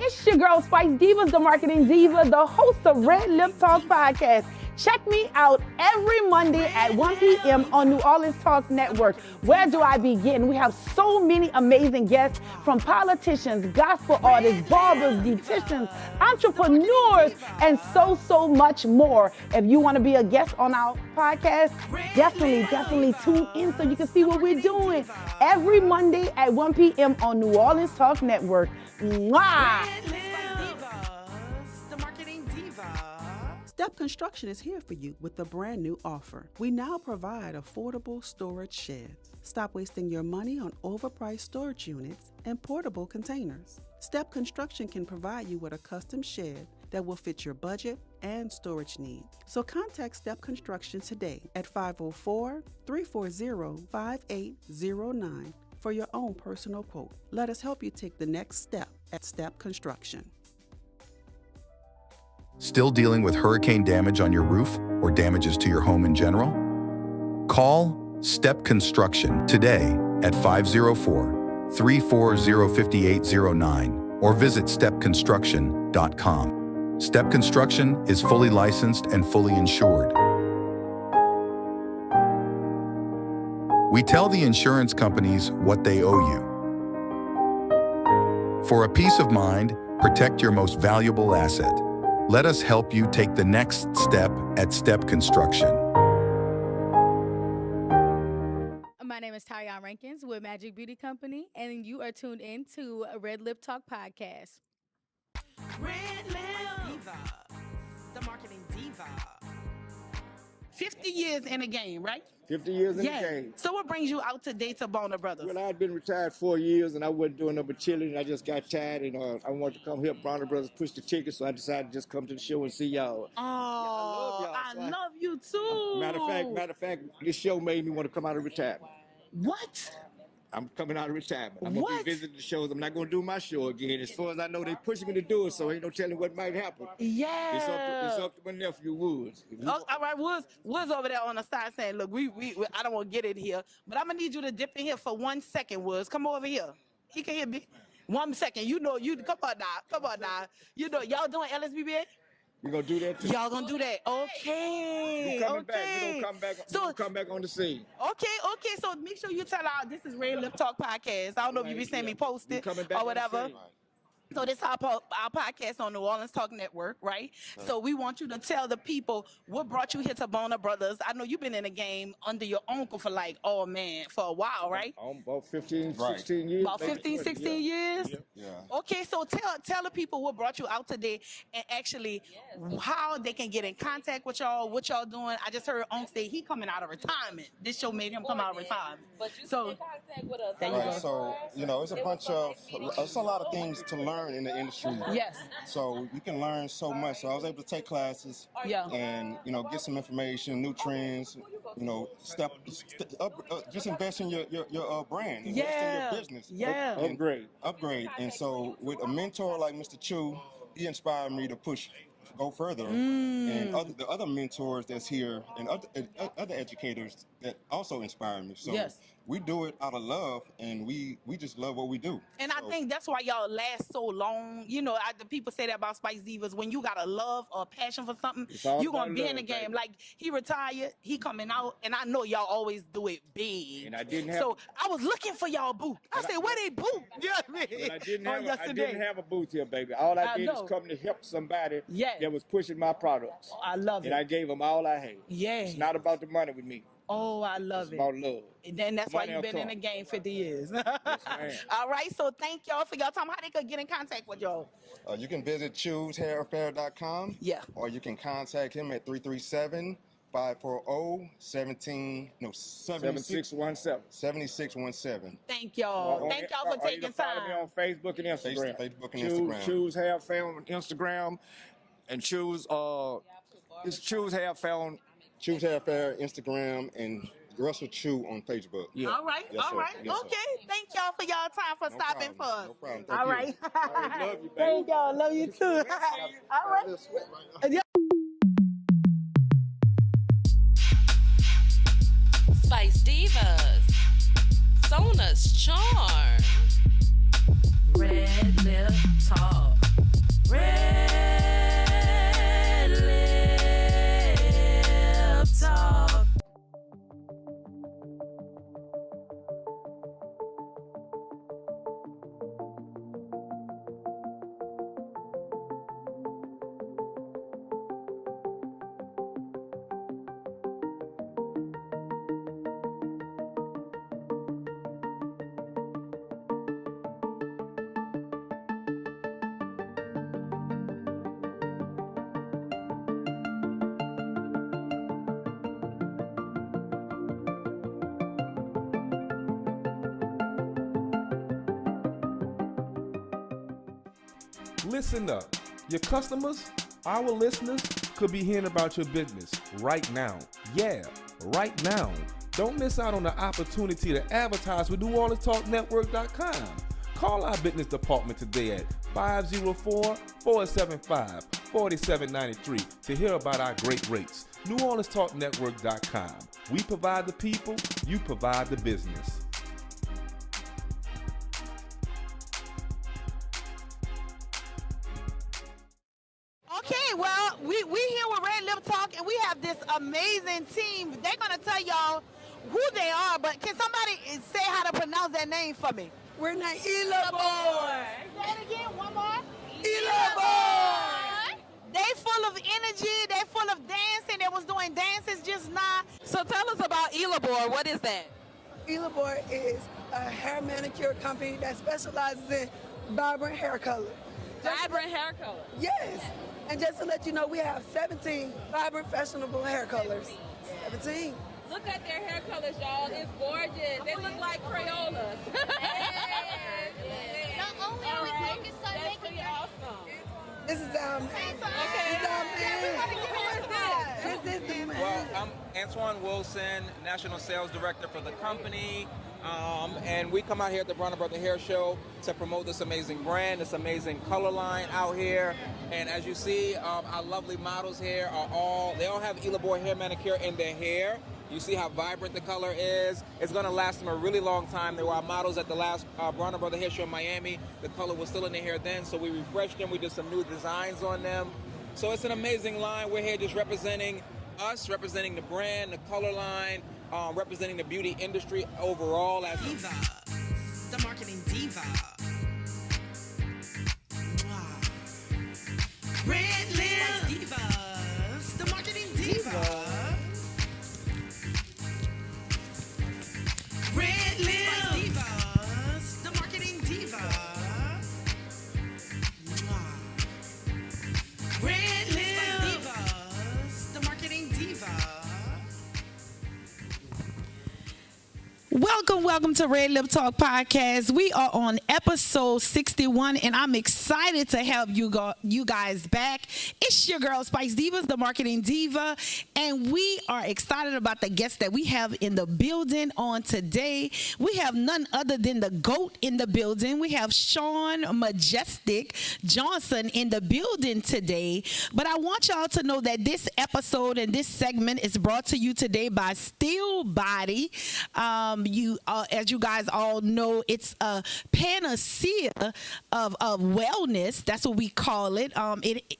It's your girl, Spice Divas, the marketing diva, the host of RedLip Talk Podcast. Check me out every Monday at 1 p.m. on New Orleans Talk Network. Where do I begin? We have so many amazing guests, from politicians, gospel artists, barbers, beauticians, entrepreneurs, and so much more. If you want to be a guest on our podcast, definitely tune in so you can see what we're doing every Monday at 1 p.m. on New Orleans Talk Network. Mwah! Step Construction is here for you with a brand new offer. We now provide affordable storage sheds. Stop wasting your money on overpriced storage units and portable containers. Step Construction can provide you with a custom shed that will fit your budget and storage needs. So contact Step Construction today at 504-340-5809 for your own personal quote. Let us help you take the next step at Step Construction. Still dealing with hurricane damage on your roof or damages to your home in general? Call Step Construction today at 504-340-5809 or visit stepconstruction.com. Step Construction is fully licensed and fully insured. We tell the insurance companies what they owe you. For a peace of mind, protect your most valuable asset. Let us help you take the next step at Step Construction. My name is Tyrone Rankins with Magic Beauty Company, and you are tuned in to RedLip Talk Podcast. RedLip Diva, the marketing diva. 50 years in the game, right? 50 years in the game. So what brings you out today to Bonner Brothers? Well, I had been retired 4 years, and I wasn't doing no but chilling, and I just got tired, and I wanted to come help Bonner Brothers push the tickets, so I decided to just come to the show and see y'all. Oh, I love you too. Matter of fact, this show made me want to come out of retirement. What? I'm coming out of retirement. I'm going to be visiting the shows. I'm not going to do my show again. As far as I know, they pushing me to do it, so ain't no telling what might happen. Yeah. It's up to my nephew, Woods. All right, Woods over there on the side saying, look, we I don't want to get in here, but I'm going to need you to dip in here for 1 second, Woods. Come over here. He can hear me. 1 second. You come on now. You know, y'all doing LSBBA? You gonna do that too? Y'all gonna do that? Okay. You coming back? You gonna come back on the scene? Okay. So make sure you tell our this is RedLip Talk Podcast. I don't know if you be seeing me post it or whatever. So this is our podcast on New Orleans Talk Network, right? So we want you to tell the people what brought you here to Bonner Brothers. I know you've been in the game under your uncle for for a while, right? About 15, 16 years. About 15, 16 years? Yeah. Okay, so tell the people what brought you out today and actually how they can get in contact with y'all, what y'all doing. I just heard Unc say he coming out of retirement. This show made him come out of retirement. But you can contact with us. Right, so, it's a lot of things to learn in the industry. Yes. So you can learn so much. So I was able to take classes and, get some information, new trends, just invest in your brand, invest in your business. Yeah. Upgrade. And so with a mentor like Mr. Chu, he inspired me to go further. And the other mentors that's here and other educators that also inspire me. So we do it out of love, and we just love what we do. And I think that's why y'all last so long. The people say that about Spice Divas. When you got a love or a passion for something, you're going to be in the game. Baby. Like, he retired, he coming out, and I know y'all always do it big. And I didn't have... So I was looking for y'all booth. I said, where they booth? You know what I mean? But I didn't have a booth here, baby. All I did was come to help somebody that was pushing my products. I love it. And I gave them all I had. Yeah. It's not about the money with me. Oh, I love it. It's about love. And then that's why you've been in the game 50 years. Yes, all right, so thank y'all for y'all time. How they could get in contact with y'y'all? You can visit choosehairaffair.com. Yeah. Or you can contact him at 337-540-7617. Thank y'all. Thank y'all for taking time. Follow me on Facebook and Instagram. Instagram. Choose Hair Fair on Instagram, and Choose Hair Fair on Choose Hair Fair, Instagram, and Russell Chu on Facebook. Yeah. All right. Yes, all right. Yes, okay. Thank y'all for y'all time for stopping for us. No problem. All right. I love you, baby. Thank y'all. Love you too. All right. Spice Divas. Sona's Charm. RedLip Talk. Listen up. Your customers, our listeners, could be hearing about your business right now. Yeah, right now. Don't miss out on the opportunity to advertise with NewOrleansTalkNetwork.com. Call our business department today at 504-475-4793 to hear about our great rates. NewOrleansTalkNetwork.com. We provide the people, you provide the business. Okay, well, we here with RedLip Talk, and we have this amazing team. They're going to tell y'all who they are, but can somebody say how to pronounce their name for me? We're not Elabor. Say it again, one more. Elabor. They full of energy. They full of dancing. They was doing dances just now. So tell us about Elabor. What is that? Elabor is a hair manicure company that specializes in vibrant hair color. Vibrant hair color. Yes. And just to let you know, we have 17 vibrant, fashionable hair colors. 17. Look at their hair colors, y'all. It's gorgeous. They look like Crayolas. Not only are we focused on making your awesome. This is our man. Okay. This is our man. This is the man. Well, I'm Antoine Wilson, National Sales Director for the company. And we come out here at the Bronner Brother Hair Show to promote this amazing brand, this amazing color line out here. And as you see, our lovely models here they all have Elabor hair manicure in their hair. You see how vibrant the color is. It's gonna last them a really long time. There were our models at the last Bronner Brother Hair Show in Miami. The color was still in their hair then, so we refreshed them. We did some new designs on them. So it's an amazing line. We're here just representing us, representing the brand, the color line, representing the beauty industry overall. As Diva, the marketing diva. RedLip Divas, the marketing diva. RedLip Divas, the marketing diva. RedLip Divas, the marketing diva. Welcome to RedLip Talk Podcast. We are on episode 61, and I'm excited to have you guys back. It's your girl, Spice Divas, the marketing diva, and we are excited about the guests that we have in the building on today. We have none other than the GOAT in the building. We have Sean Majestic Johnson in the building today. But I want y'all to know that this episode and this segment is brought to you today by Still Body. As you guys all know, it's a panacea of wellness. That's what we call it.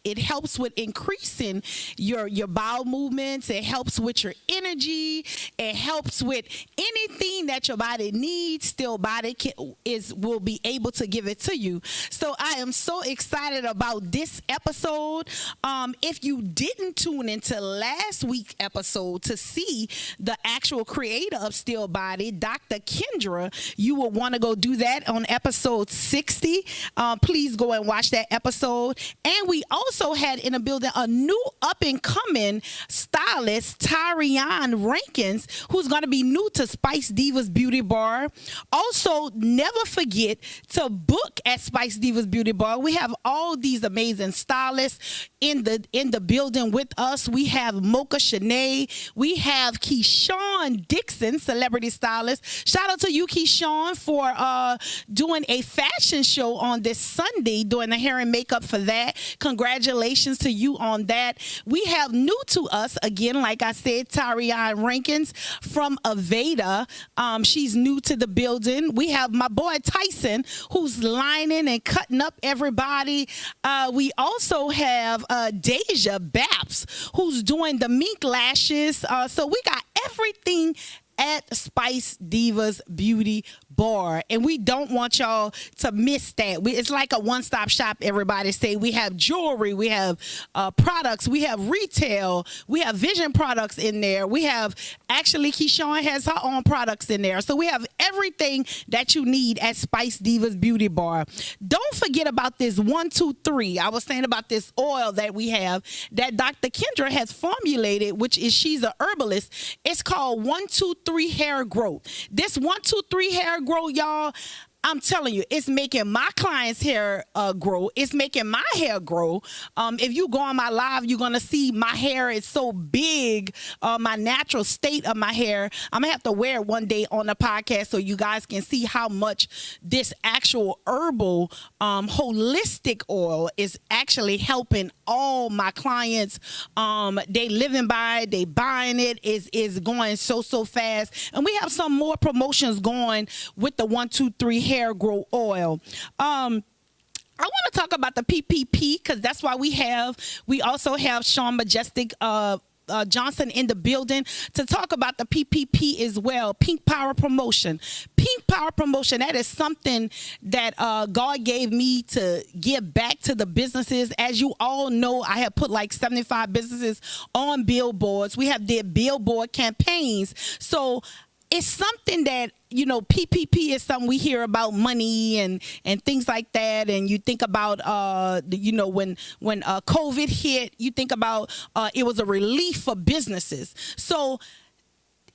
It helps with increasing your bowel movements. It helps with your energy. It helps with anything that your body needs. Still Body will be able to give it to you. So I am so excited about this episode. If you didn't tune into last week's episode to see the actual creator of Still Body, Dr. Kendra, you will want to go do that on episode 60. Please go and watch that episode. And we also had in the building a new up-and-coming stylist, Tyrion Rankins, who's going to be new to Spice Divas Beauty Bar. Also, never forget to book at Spice Divas Beauty Bar. We have all these amazing stylists in the building with us. We have Mocha Shanae. We have Keyshawn Dixon, celebrity stylist. Shout out to you, Keyshawn, for doing a fashion show on this Sunday, doing the hair and makeup for that. Congratulations to you on that. We have new to us, again, like I said, Tyrion Rankins from Aveda. She's new to the building. We have my boy Tyson, who's lining and cutting up everybody. We also have Deja Baps, who's doing the mink lashes. So we got everything at Spice Divas Beauty Bar, and we don't want y'all to miss that. It's like a one-stop shop. Everybody say we have jewelry, we have products, we have retail, we have vision products in there. We have actually Keyshawn has her own products in there, so we have everything that you need at Spice Divas Beauty Bar. Don't forget about this 1-2-3. I was saying about this oil that we have that Dr. Kendra has formulated, which is she's a herbalist. It's called 1-2-3 Hair Growth. This 1-2-3 Hair Growth, y'all, I'm telling you, it's making my clients' hair grow. It's making my hair grow. If you go on my live, you're going to see my hair is so big, my natural state of my hair. I'm going to have to wear it one day on the podcast so you guys can see how much this actual herbal holistic oil is actually helping all my clients. They living by it, they buying it, is going so fast. And we have some more promotions going with the 123 hair grow oil. I want to talk about the PPP because that's why we also have Sean Majestic Johnson in the building to talk about the PPP as well. Pink Power Promotion. Pink Power Promotion, that is something that God gave me to give back to the businesses. As you all know, I have put like 75 businesses on billboards. We have did billboard campaigns. So it's something that, you know, PPP is something we hear about money and things like that. And you think about, you know, when COVID hit, you think about it was a relief for businesses. So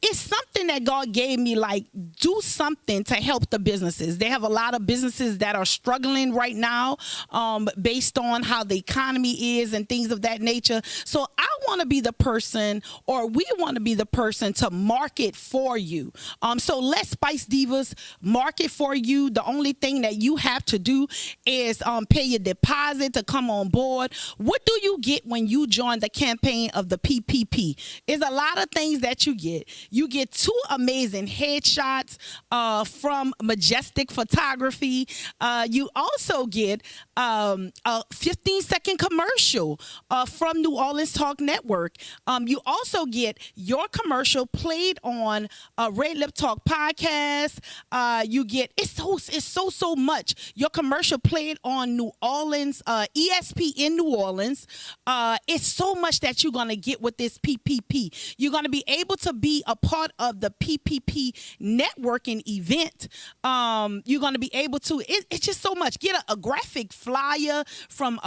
it's something that God gave me, like, do something to help the businesses. They have a lot of businesses that are struggling right now based on how the economy is and things of that nature. So I want to be the person, or we want to be the person to market for you. So let Spice Divas market for you. The only thing that you have to do is pay your deposit to come on board. What do you get when you join the campaign of the PPP? It's a lot of things that you get. You get 2 amazing headshots from Majestic Photography. You also get a 15-second commercial from New Orleans Talk Network. You also get your commercial played on RedLip Talk podcast. You get it's so much. Your commercial played on New Orleans ESP in New Orleans. It's so much that you're gonna get with this PPP. You're gonna be able to be a part of the PPP networking event. You're going to be able to, it's just so much. Get a graphic flyer from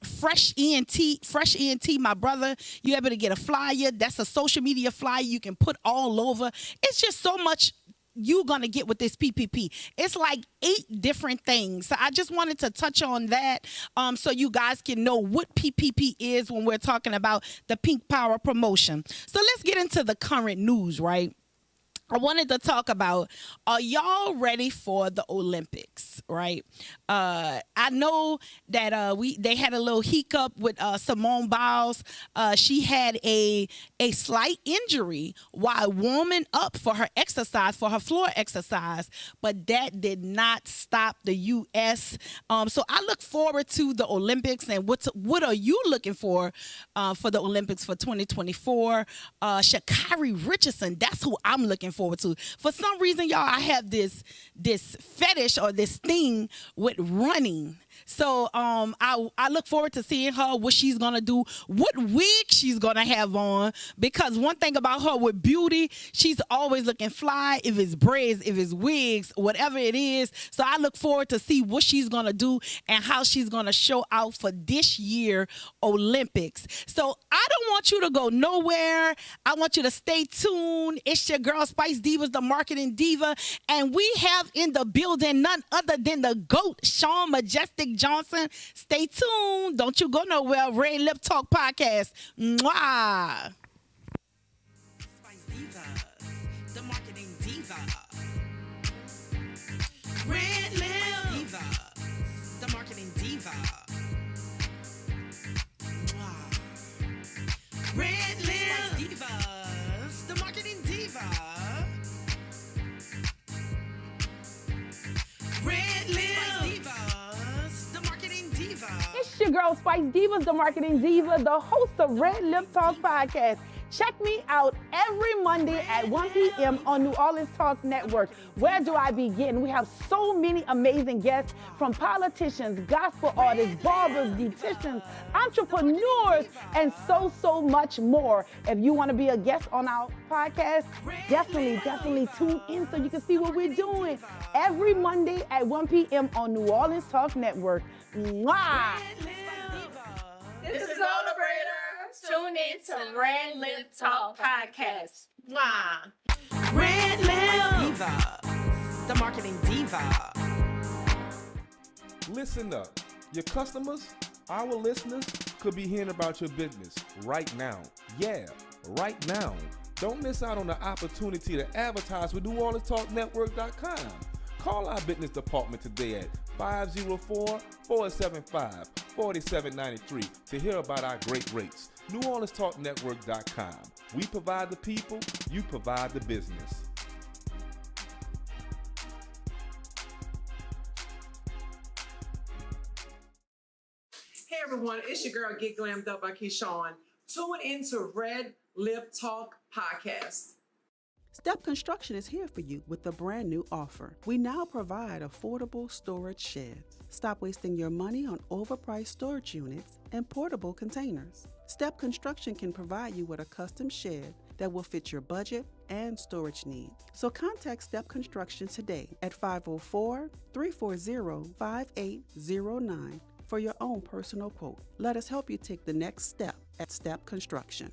Fresh ENT, my brother. You're able to get a flyer. That's a social media flyer you can put all over. It's just so much you're going to get with this PPP. It's like 8 different things. So I just wanted to touch on that so you guys can know what PPP is when we're talking about the Pink Power Promotion. So let's get into the current news, right? I wanted to talk about, are y'all ready for the Olympics, right? I know that they had a little hiccup with Simone Biles. She had a slight injury while warming up for her exercise, for her floor exercise, but that did not stop the U.S. So I look forward to the Olympics, and what are you looking for the Olympics for 2024? Sha'Carri Richardson, that's who I'm looking forward to. For some reason, y'all, I have this fetish or this thing with running. So I look forward to seeing her, what she's gonna do, what wig she's gonna have on, because one thing about her with beauty, she's always looking fly, if it's braids, if it's wigs, whatever it is. So I look forward to see what she's gonna do and how she's gonna show out for this year Olympics. So I don't want you to go nowhere. I want you to stay tuned. It's your girl Spice Divas, the marketing diva, and we have in the building none other than the GOAT, Sean Majestic Johnson. Stay tuned. Don't you go nowhere. RedLip Talk podcast. Mwah. Spice Diva, the marketing diva. RedLip Diva, the marketing diva. RedLip Divas, the marketing diva. RedLip Divas, the marketing diva. It's your girl Spice Divas, the marketing diva, the host of RedLip Talk podcast. Check me out every Monday at 1 p.m. on New Orleans Talk Network. Where do I begin? We have so many amazing guests, from politicians, gospel artists, barbers, beauticians, entrepreneurs, and so much more. If you want to be a guest on our podcast, definitely tune in so you can see what we're doing every Monday at 1 p.m. on New Orleans Talk Network. Mwah! This is Celebrator. Tune in to RedLip Talk podcast. Mwah. RedLip Diva, the marketing diva. Listen up. Your customers, our listeners, could be hearing about your business right now. Yeah, right now. Don't miss out on the opportunity to advertise with NewOrleansTalkNetwork.com. Call our business department today at 504-475-4793 to hear about our great rates. NewOrleansTalkNetwork.com. We provide the people, you provide the business. Hey everyone, it's your girl Get Glammed Up by Keyshawn. Tune into Red Lip Talk Podcast. Step Construction is here for you with a brand new offer. We now provide affordable storage sheds. Stop wasting your money on overpriced storage units and portable containers. Step Construction can provide you with a custom shed that will fit your budget and storage needs. So contact Step Construction today at 504-340-5809 for your own personal quote. Let us help you take the next step at Step Construction.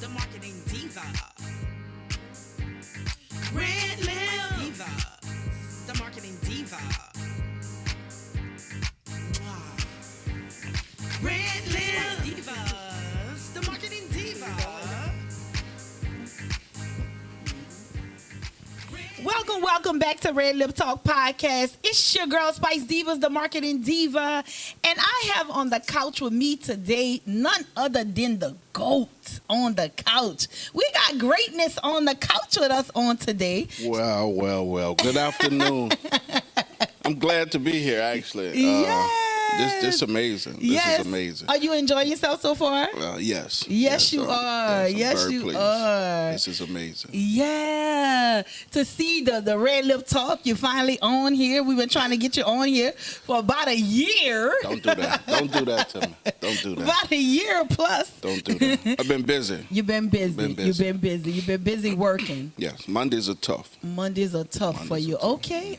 The Marketing Diva. RedLip Diva. The Marketing Diva. RedLip Divas. The Marketing Diva. Welcome back to Red Lip Talk Podcast. It's your girl, Spice Divas, the Marketing Diva. And I have on the couch with me today none other than the GOAT on the couch. We got greatness on the couch with us on today. Well. Good afternoon. I'm glad to be here, actually. This is amazing. This is amazing. Are you enjoying yourself so far? Yes. Yes, you are. Yes, I'm very you pleased. are. This is amazing. Yeah. To see the Red Lip Talk, you're finally on here. We've been trying to get you on here for about a year. Don't do that. Don't do that to me. Don't do that. About a year plus. Don't do that. I've been busy. You've been busy. You've been busy. You've been busy working. Yes. Mondays are tough. Mondays are tough for you. Okay.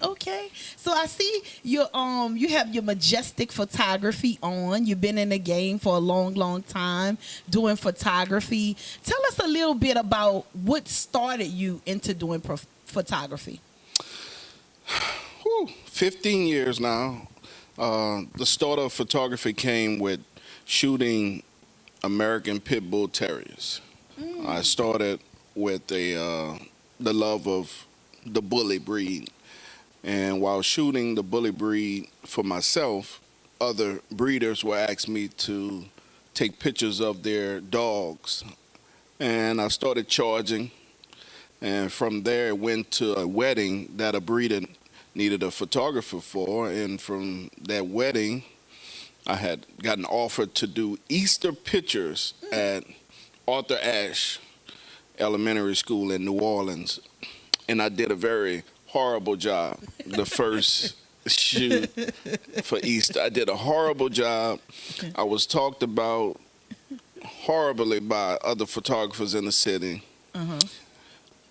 So I see you have your Majestic Photography on. You've been in the game for a long time doing photography. Tell us a little bit about what started you into doing photography. 15 years now. The start of photography came with shooting American Pit Bull Terriers. I started with the love of the bully breed. And while shooting the bully breed for myself, other breeders were asking me to take pictures of their dogs. And I started charging. And from there, it went to a wedding that a breeder needed a photographer for. And from that wedding, I had gotten offered to do Easter pictures at Arthur Ashe Elementary School in New Orleans. And I did a very horrible job. The first shoot for Easter, I did a horrible job. I was talked about horribly by other photographers in the city.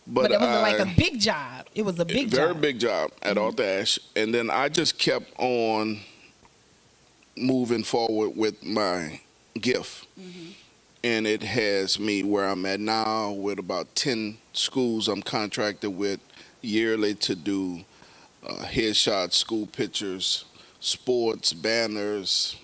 But it was like a big job. It was a big job. Very big job at Arthur Ashe. And then I just kept on moving forward with my gift. And it has me where I'm at now with about 10 schools I'm contracted with yearly to do headshots, school pictures, sports, banners,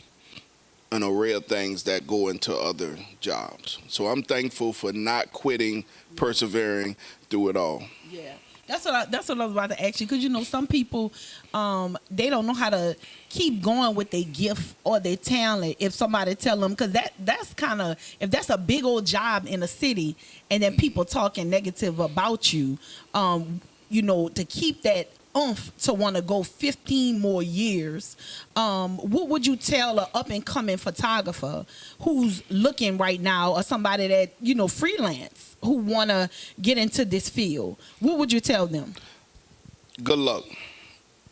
an array of things that go into other jobs. So I'm thankful for not quitting, persevering through it all. Yeah. That's what I was about to ask you, because some people they don't know how to keep going with their gift or their talent if somebody tell them, because that's kind of, if that's a big old job in a city and then people talking negative about you, to keep that oomph to want to go 15 more years, what would you tell an up and coming photographer who's looking right now, or somebody that freelance who want to get into this field? What would you tell them? Good luck.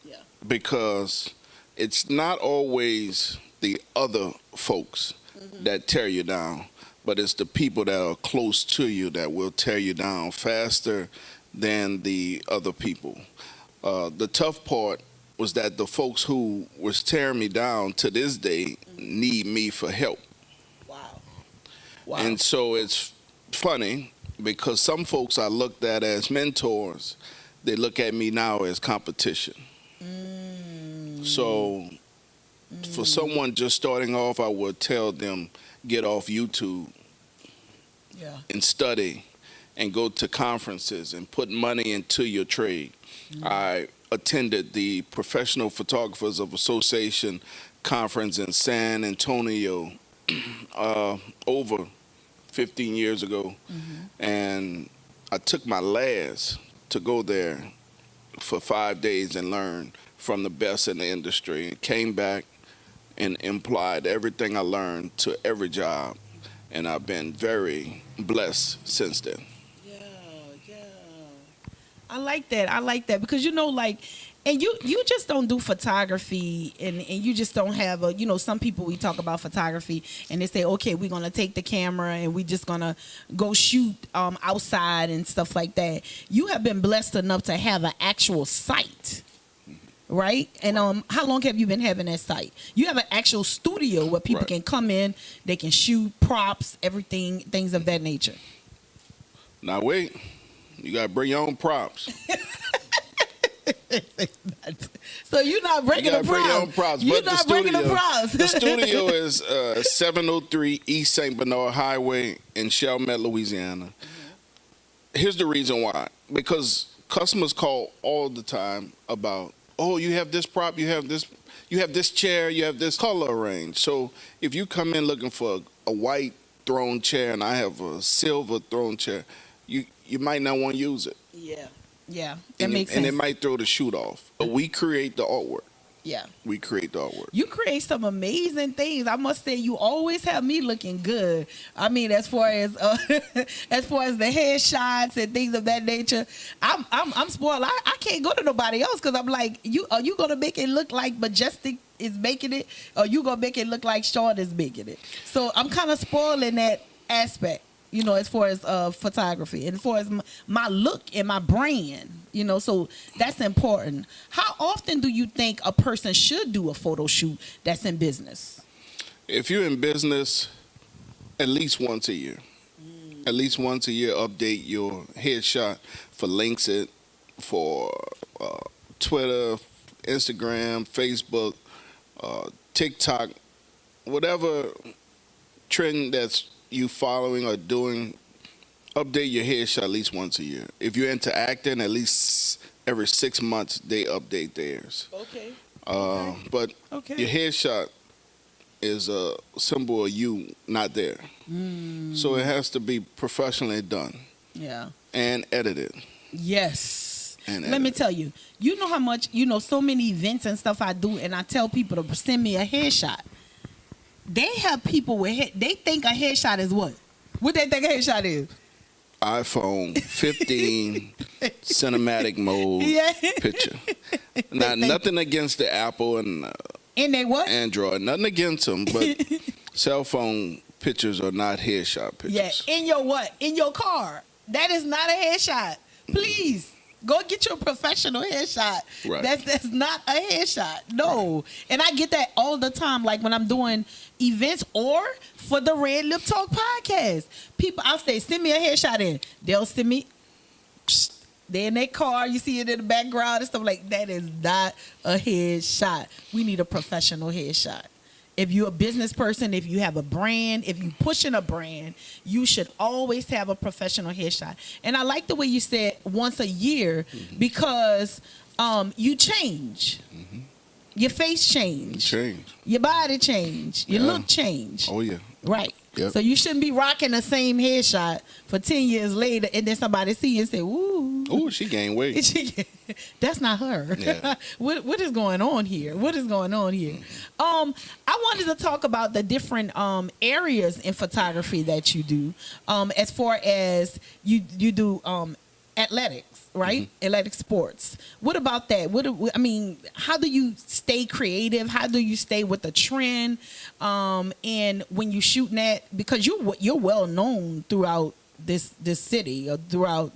Yeah. Because it's not always the other folks that tear you down, but it's the people that are close to you that will tear you down faster than the other people. The tough part was that the folks who was tearing me down to this day need me for help. Wow. And so it's funny because some folks I looked at as mentors, they look at me now as competition. So for someone just starting off, I would tell them, get off YouTube and study and go to conferences and put money into your trade. I attended the Professional Photographers of Association conference in San Antonio over 15 years ago, and I took my last to go there for 5 days and learn from the best in the industry, and came back and applied everything I learned to every job, and I've been very blessed since then. I like that because and you just don't do photography and you just don't have some people, we talk about photography and they say, okay, we're gonna take the camera and we just gonna go shoot outside and stuff like that. You have been blessed enough to have an actual site, right? And how long have you been having that site? You have an actual studio where people can come in, they can shoot props, everything, things of that nature. Now wait, you gotta bring your own props. So you're not bringing the props. Bring your own props. You're but not bringing the props. The studio is 703 East St. Bernard Highway in Chalmette, Louisiana. Here's the reason why. Because customers call all the time about, oh, you have this prop, you have this chair, you have this color range. So if you come in looking for a white throne chair and I have a silver throne chair, you might not want to use it. Yeah, that makes sense. And it might throw the shoot off. But we create the artwork. Yeah. We create the artwork. You create some amazing things. I must say, you always have me looking good. I mean, as far as as far as the headshots and things of that nature, I'm spoiled. I can't go to nobody else because I'm like, are you gonna make it look like Majestic is making it, or you gonna make it look like Sean is making it? So I'm kind of spoiled in that aspect. As far as photography and as far as my look and my brand, so that's important. How often do you think a person should do a photo shoot that's in business? If you're in business, at least once a year. At least once a year, update your headshot for links it, for Twitter, Instagram, Facebook, TikTok, whatever trend that's you following or doing, update your headshot at least once a year. If you're into acting, at least every 6 months they update theirs. Okay. But your headshot is a symbol of you not there. So it has to be professionally done. Yeah. And edited. Yes. And let me tell you, you know how much, so many events and stuff I do, and I tell people to send me a headshot. They have people they think a headshot is what? What they think a headshot is? iPhone 15 cinematic mode picture. Now, nothing against the Apple and they what? Android. Nothing against them, but cell phone pictures are not headshot pictures. Yeah, in your what? In your car. That is not a headshot. Please. Go get your professional headshot. Right. That's not a headshot. No. Right. And I get that all the time, like when I'm doing events or for the Red Lip Talk podcast. I'll say, send me a headshot in. They'll send me, they're in their car. You see it in the background and stuff like that. Is not a headshot. We need a professional headshot. If you're a business person, if you have a brand, if you're pushing a brand, you should always have a professional headshot. And I like the way you said once a year because you change. Your face change. Your body change. Your look change. Oh, yeah. Right. Yep. So you shouldn't be rocking the same headshot for 10 years later and then somebody see you and say, ooh. Ooh, she gained weight. That's not her. Yeah. What is going on here? What is going on here? I wanted to talk about the different areas in photography that you do. As far as you do athletics, right? Athletic sports. What about that? How do you stay creative? How do you stay with the trend? And when you shooting that, because you're well known throughout this city or throughout,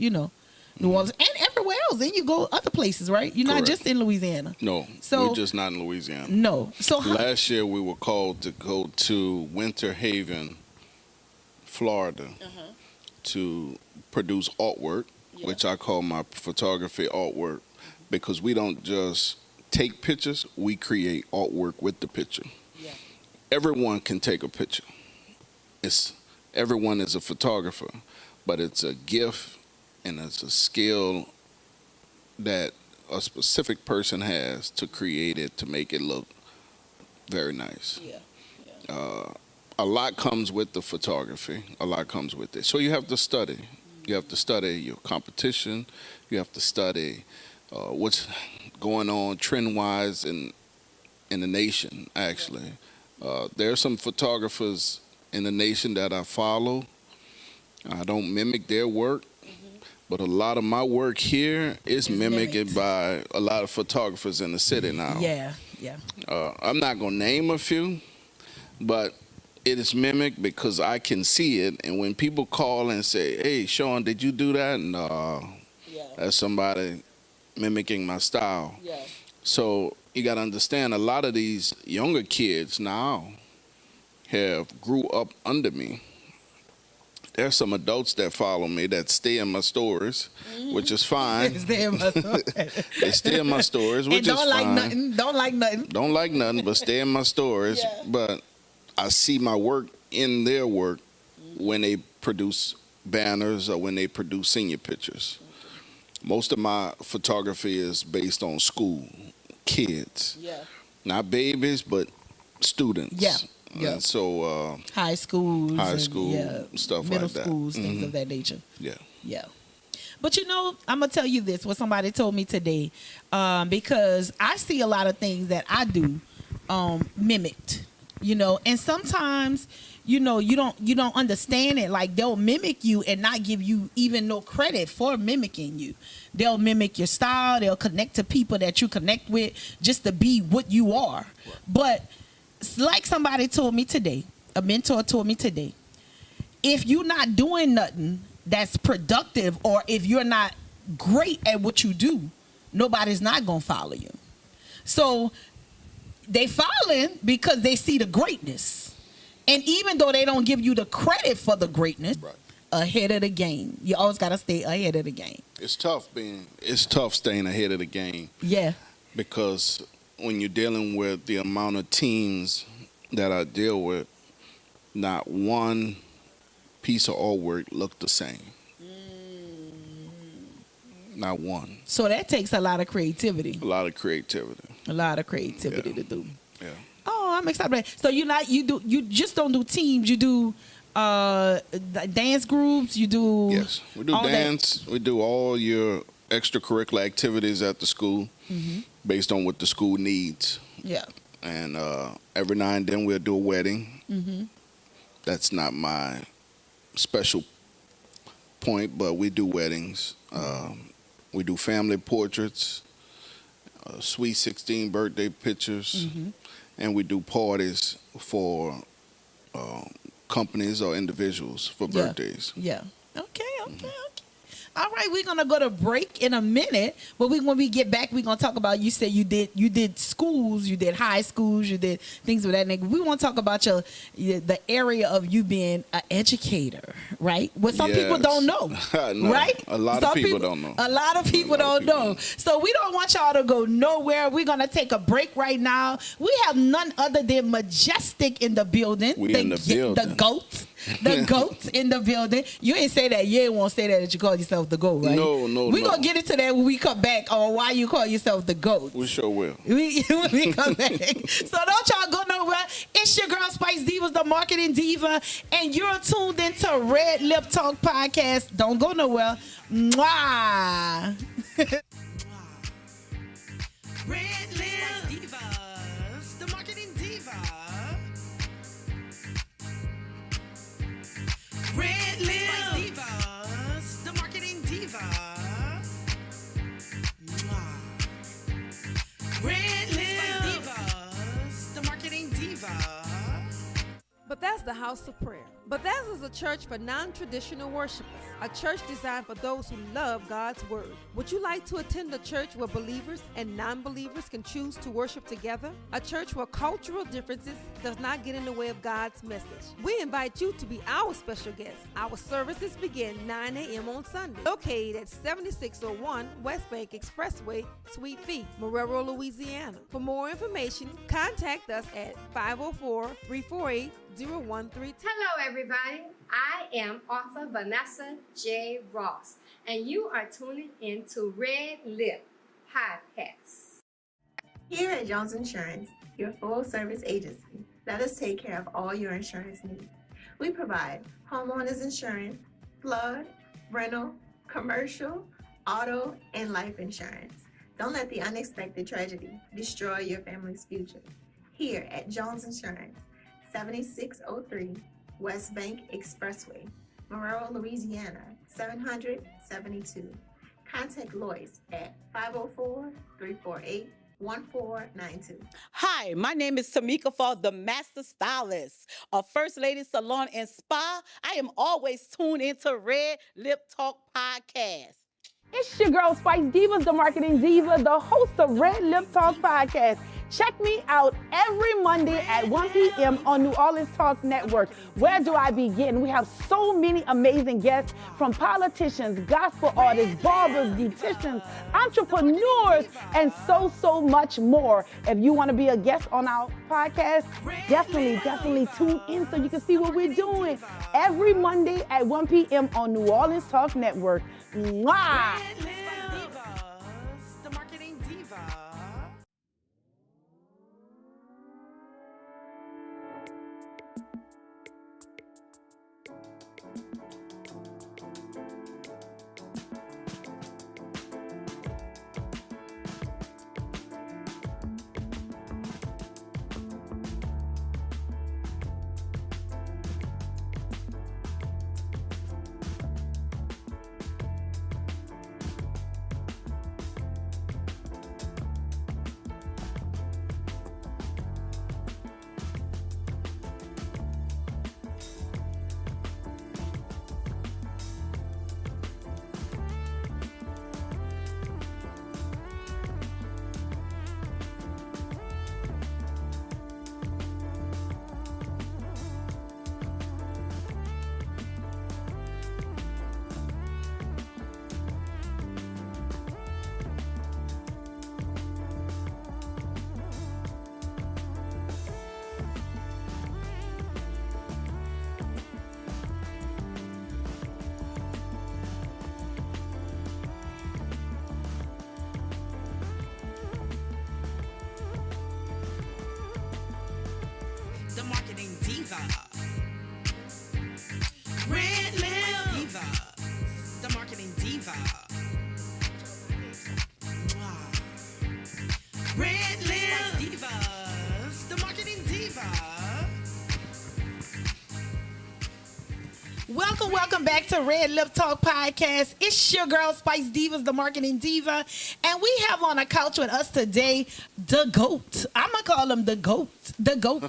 New Orleans, and everywhere else. Then you go other places, right? You're not just in Louisiana. No, so we're just not in Louisiana. No. So last year we were called to go to Winter Haven, Florida, to produce artwork, which I call my photography artwork, because we don't just take pictures, we create artwork with the picture. Yeah. Everyone can take a picture. Everyone is a photographer, but it's a gift and it's a skill that a specific person has to create it, to make it look very nice. A lot comes with the photography. A lot comes with it. So you have to study. You have to study your competition. You have to study what's going on trend-wise in the nation, actually. There are some photographers in the nation that I follow. I don't mimic their work, but a lot of my work here is mimicked by a lot of photographers in the city now. Yeah. I'm not going to name a few, but it is mimicked because I can see it. And when people call and say, hey, Sean, did you do that? No, that's somebody mimicking my style. So you got to understand, a lot of these younger kids now have grew up under me. There's some adults that follow me that stay in my stories, which is fine. They stay in my stories, which is fine. Don't like nothing. Don't like nothing, but stay in my stories. But I see my work in their work when they produce banners or when they produce senior pictures. Most of my photography is based on school, kids. Not babies, but students. And so high schools, stuff middle like that. schools, things of that nature. Yeah. But I'm gonna tell you this: what somebody told me today, because I see a lot of things that I do mimicked, and sometimes you don't understand it. Like they'll mimic you and not give you even no credit for mimicking you. They'll mimic your style. They'll connect to people that you connect with just to be what you are. But like somebody told me today, a mentor told me today, if you're not doing nothing that's productive, or if you're not great at what you do, nobody's not going to follow you. So they following because they see the greatness. And even though they don't give you the credit for the greatness, ahead of the game. You always got to stay ahead of the game. It's tough staying ahead of the game. Yeah. Because when you're dealing with the amount of teams that I deal with, not one piece of artwork looked the same. Not one. So that takes a lot of creativity. A lot of creativity to do. Yeah. Oh, I'm excited. So you just don't do teams. You do dance groups. You do. Yes, we do dance. We do all your extracurricular activities at the school, based on what the school needs. Yeah. And every now and then we'll do a wedding. That's not my special point, but we do weddings. We do family portraits, sweet 16 birthday pictures, and we do parties for companies or individuals for birthdays. Yeah. Okay. All right, we're gonna go to break in a minute, but when we get back, we're gonna talk about. You said you did schools, you did high schools, you did things of that nature. We want to talk about the area of you being an educator, right? What some people don't know, right? A lot of people don't know. A lot of people don't know. So we don't want y'all to go nowhere. We're gonna take a break right now. We have none other than Majestic in the building. The goat. The goats in the building. You ain't say that. You ain't want to say that you call yourself the goat, right? No. We're going to get into that when we come back on why you call yourself the goat. We sure will. When we come back. So don't y'all go nowhere. It's your girl, Spice Divas, the marketing diva, and you're tuned into RedLip Talk Podcast. Don't go nowhere. Mwah. RedLip Divas, the marketing diva. RedLip Divas, the marketing diva. RedLip Divas, the marketing diva. But that's the house of prayer. Bethesda is a church for non-traditional worshipers, a church designed for those who love God's word. Would you like to attend a church where believers and non-believers can choose to worship together? A church where cultural differences does not get in the way of God's message. We invite you to be our special guest. Our services begin 9 a.m. on Sunday, located at 7601 West Bank Expressway, Suite B, Marrero, Louisiana. For more information, contact us at 504-348-0132. Hello, everybody. I am author Vanessa J. Ross, and you are tuning into RedLip Podcast. Here at Jones Insurance, your full-service agency, let us take care of all your insurance needs. We provide homeowners insurance, flood, rental, commercial, auto, and life insurance. Don't let the unexpected tragedy destroy your family's future. Here at Jones Insurance, 7603 West Bank Expressway, Marrero, Louisiana, 772. Contact Lois at 504-348-1492. Hi, my name is Tamika Fall, the Master Stylist of First Lady Salon and Spa. I am always tuned into Red Lip Talk Podcast. It's your girl, Spice Diva, the marketing diva, the host of Red Lip Talk Podcast. Check me out every Monday at 1 p.m. on New Orleans Talk Network. Where do I begin? We have so many amazing guests, from politicians, gospel artists, barbers, beauticians, entrepreneurs, and so much more. If you want to be a guest on our podcast, definitely tune in so you can see what we're doing every Monday at 1 p.m. on New Orleans Talk Network. Mwah! The marketing diva. The marketing diva. RedLip Diva. The marketing diva. RedLip Divas. The marketing diva. Welcome back to Red Lip Talk Podcast. It's your girl, Spice Divas, the marketing diva. And we have on a couch with us today, the GOAT. I'm going to call him the GOAT. The GOAT.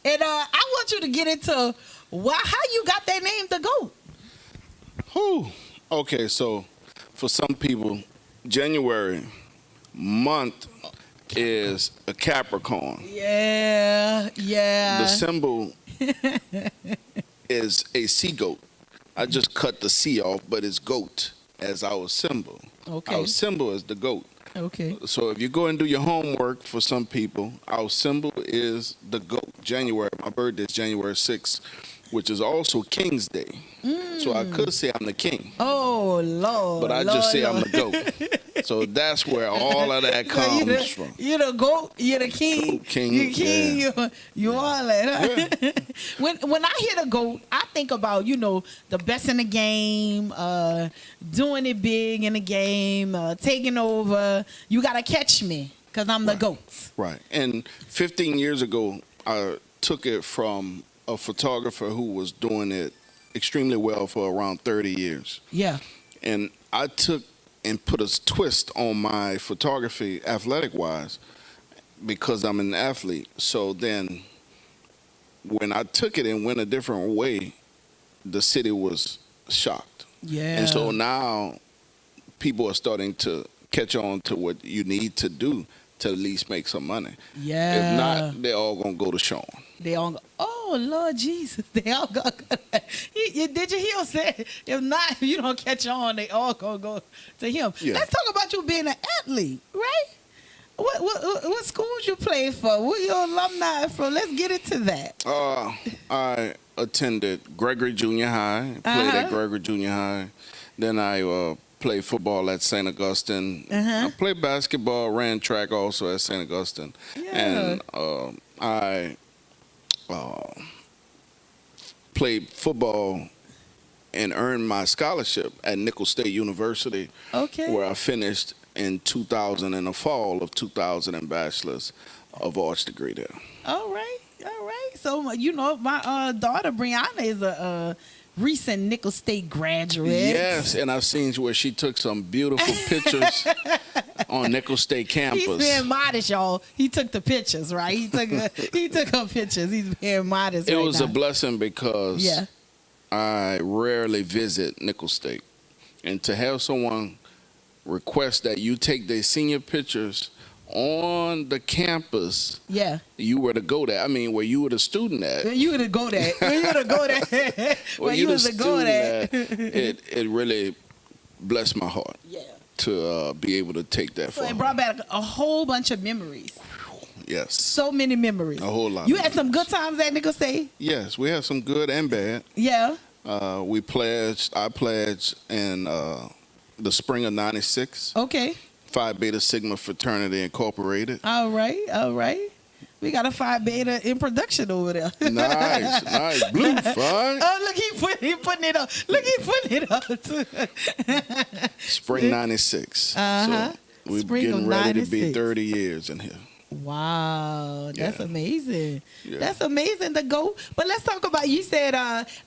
And I want you to get into how you got that name, the GOAT. Okay, so for some people, January month is a Capricorn. Yeah. The symbol is a sea goat. I just cut the C off, but it's goat as our symbol. Okay. Our symbol is the goat. Okay. So if you go and do your homework, for some people, our symbol is the goat. January, my birthday is January 6th, which is also King's Day. So I could say I'm the king. Oh, Lord. But I just say I'm the goat. So that's where all of that comes from. You're the GOAT, you're the king. You're king, yeah. you're all that. Huh? When I hear the GOAT, I think about, the best in the game, doing it big in the game, taking over. You got to catch me because I'm the GOAT. Right. And 15 years ago, I took it from a photographer who was doing it extremely well for around 30 years. Yeah. And I took and put a twist on my photography athletic-wise because I'm an athlete. So then when I took it and went a different way, the city was shocked. Yeah. And so now people are starting to catch on to what you need to do to at least make some money. Yeah. If not, they're all going to go to Sean. They all go, oh, Lord Jesus. They all go. Did you hear him say, if not, if you don't catch on, they all going to go to him. Yeah. Let's talk about you being an athlete, right? What schools you play for? Where your alumni from? Let's get into that. I attended Gregory Junior High, played at Gregory Junior High. Then I played football at St. Augustine. I played basketball, ran track also at St. Augustine. Yeah. And I played football and earned my scholarship at Nicholls State University, where I finished in 2000 in the fall of 2000 and bachelor's of arts degree there. All right. So, you know, my daughter, Brianna, is a recent Nicholls State graduate. Yes, and I've seen where she took some beautiful pictures on Nicholls State campus. He's being modest, y'all. He took the pictures, right? He took her pictures. He's being modest. It was a blessing because I rarely visit Nicholls State. And to have someone request that you take their senior pictures on the campus, you were to go there. I mean, where you were the student at. You were to go there. Where you were to go there. It really blessed my heart. To be able to take that. So it brought back a whole bunch of memories. Yes. So many memories. A whole lot. You had some good times at Nicholls State? Yes, we had some good and bad. Yeah. I pledged in the spring of '96. Okay. Phi Beta Sigma Fraternity Incorporated. All right. We got a Phi Beta in production over there. Nice. Blue Phi. Oh, look, he putting it up. Look, he putting it up too. Spring '96. So we're getting ready to be 30 years in here. Wow, that's amazing. Yeah. That's amazing to go. But let's talk about, you said,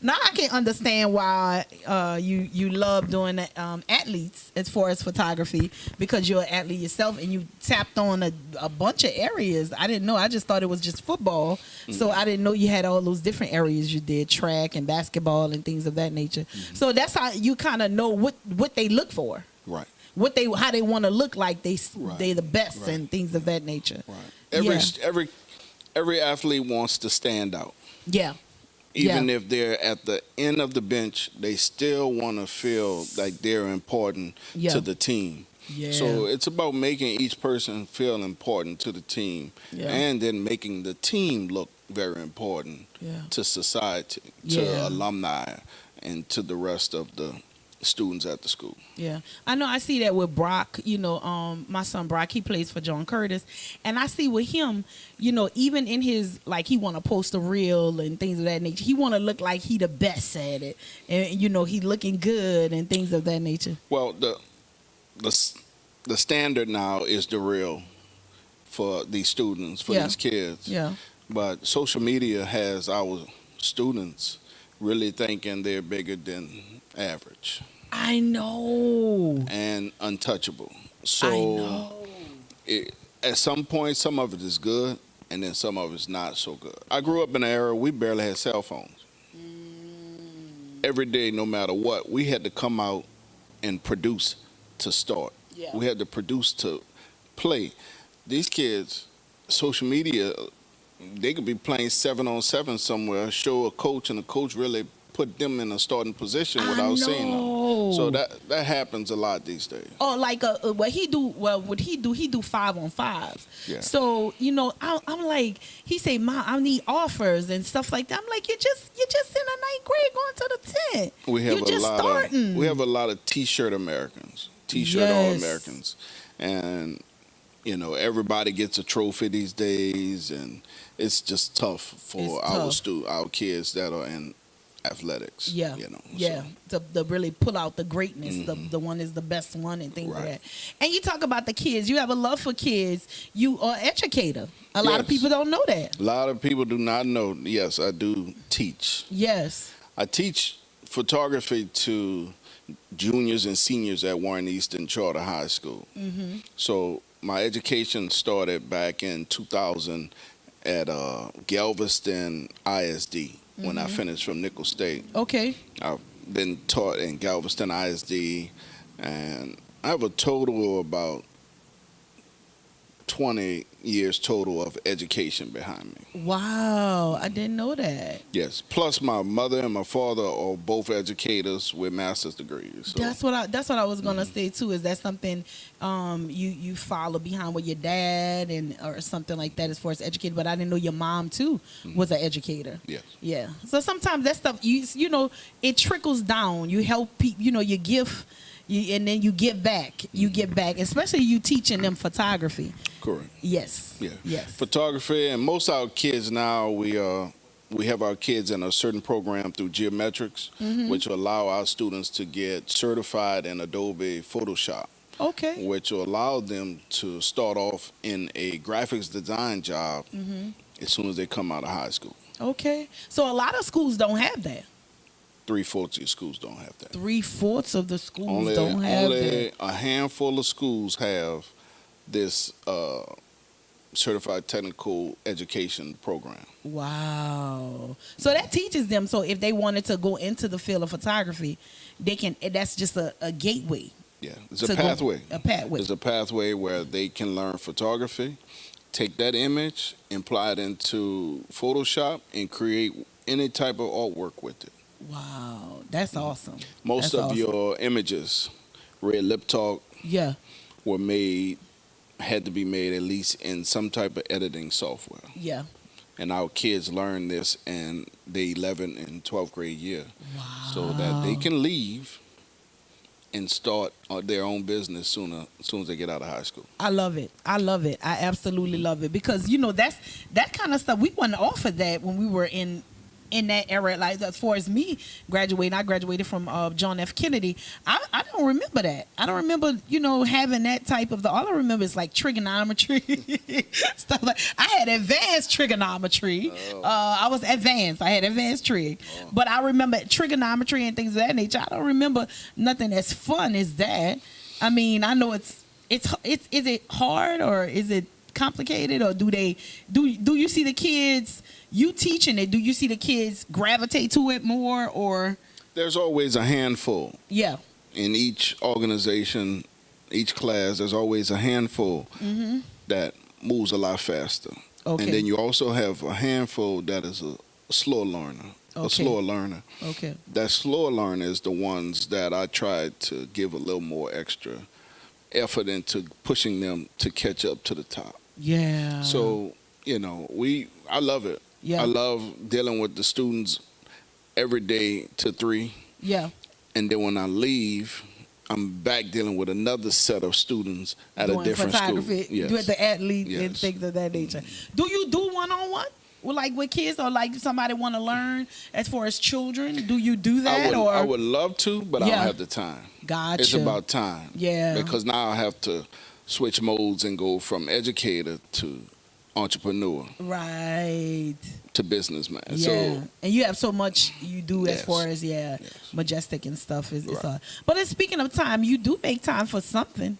now I can understand why you love doing athletes as far as photography, because you're an athlete yourself and you tapped on a bunch of areas. I didn't know. I just thought it was just football. So I didn't know you had all those different areas you did, track and basketball and things of that nature. So that's how you kind of know what they look for. Right. How they want to look like they the best and things of that nature. Right. Every athlete wants to stand out. Yeah. Even if they're at the end of the bench, they still want to feel like they're important to the team. Yeah. So it's about making each person feel important to the team, and then making the team look very important to society, to alumni, and to the rest of the students at the school. Yeah, I know. I see that with Brock. You know, my son Brock, he plays for John Curtis, and I see with him, you know, even in his, like, he want to post a reel and things of that nature. He want to look like he the best at it, and you know, he looking good and things of that nature. Well, the standard now is the reel for these students, for these kids. Yeah. But social media has our students really thinking they're bigger than average. I know. And untouchable. So I know. At some point, some of it is good, and then some of it's not so good. I grew up in an era we barely had cell phones. Every day, no matter what, we had to come out and produce to start. Yeah. We had to produce to play. These kids, social media, they could be playing 7-on-7 somewhere, show a coach, and the coach really put them in a starting position without seeing them. So that happens a lot these days. Oh, like what he do? Well, what he do? He do 5-on-5s. Yeah. So you know, I'm like, he say, "Mom, I need offers and stuff like that." I'm like, you're just in the 9th grade going to the 10th. We have a lot of T-shirt Americans, T-shirt All-Americans, and you know, everybody gets a trophy these days, and it's just tough for our kids that are in athletics. Yeah, you know, to really pull out the greatness. The one is the best one and things like that. And you talk about the kids. You have a love for kids. You are an educator. A lot of people don't know that. A lot of people do not know. Yes, I do teach. Yes, I teach photography to juniors and seniors at Warren Easton Charter High School. So my education started back in 2000 at Galveston ISD when I finished from Nicholls State. Okay. I've been taught in Galveston ISD, and I have a total of about 20 years total of education behind me. Wow, I didn't know that. Yes, plus my mother and my father are both educators with master's degrees. So. That's what I was gonna say too. Is that something you follow behind with your dad and or something like that as far as educated? But I didn't know your mom too was an educator. Yes. Yeah. So sometimes that stuff you know it trickles down. You help people. You know you give. And then you give back. You give back, especially you teaching them photography. Correct. Yes. Yeah. Yes. Photography, and most of our kids now, we have our kids in a certain program through Geometrics, which will allow our students to get certified in Adobe Photoshop. Okay. Which will allow them to start off in a graphics design job as soon as they come out of high school. Okay. So a lot of schools don't have that. 3/4 of schools don't have that. 3/4 of the schools don't have only that. a handful of schools have this certified technical education program. Wow. So that teaches them. So if they wanted to go into the field of photography, they can. That's just a gateway. Yeah, it's a pathway. A pathway. It's a pathway where they can learn photography, take that image, apply it into Photoshop, and create any type of artwork with it. Wow, that's awesome. Most That's of awesome. your images, RedLip Talk, Yeah. had to be made at least in some type of editing software. Yeah. And our kids learn this in the 11th and 12th grade year. Wow. So that they can leave and start their own business as soon as they get out of high school. I love it. I love it. I absolutely love it because you know that kind of stuff we wasn't offered that when we were in that era. Like as far as me graduating, I graduated from John F. Kennedy. I don't remember that. I don't remember having that type of all I remember is like trigonometry stuff like. I had advanced trigonometry. I was advanced. I had advanced trig, but I remember trigonometry and things of that nature. I don't remember nothing as fun as that. I mean, I know it's is it hard or is it complicated or do you see the kids you teaching it, do you see the kids gravitate to it more or there's always a handful. Yeah. In each organization, each class, there's always a handful that moves a lot faster. Okay. And then you also have a handful that is a slower learner. Okay. A slower learner. Okay. That slower learner is the ones that I tried to give a little more extra effort into pushing them to catch up to the top. Yeah. So, I love it. Yeah. I love dealing with the students every day to 3. Yeah. And then when I leave, I'm back dealing with another set of students at a different photography, school. Yes. with the athlete and Yes. things of that nature. Do you do one-on-one? With kids or like somebody want to learn as far as children? Do you do that? I would love to, but I don't have the time. Gotcha. It's about time. Yeah. Because now I have to switch modes and go from educator to entrepreneur. Right. To businessman. Yeah. So, and you have so much you do as Yes. far as Majestic and stuff is but speaking of time, you do make time for something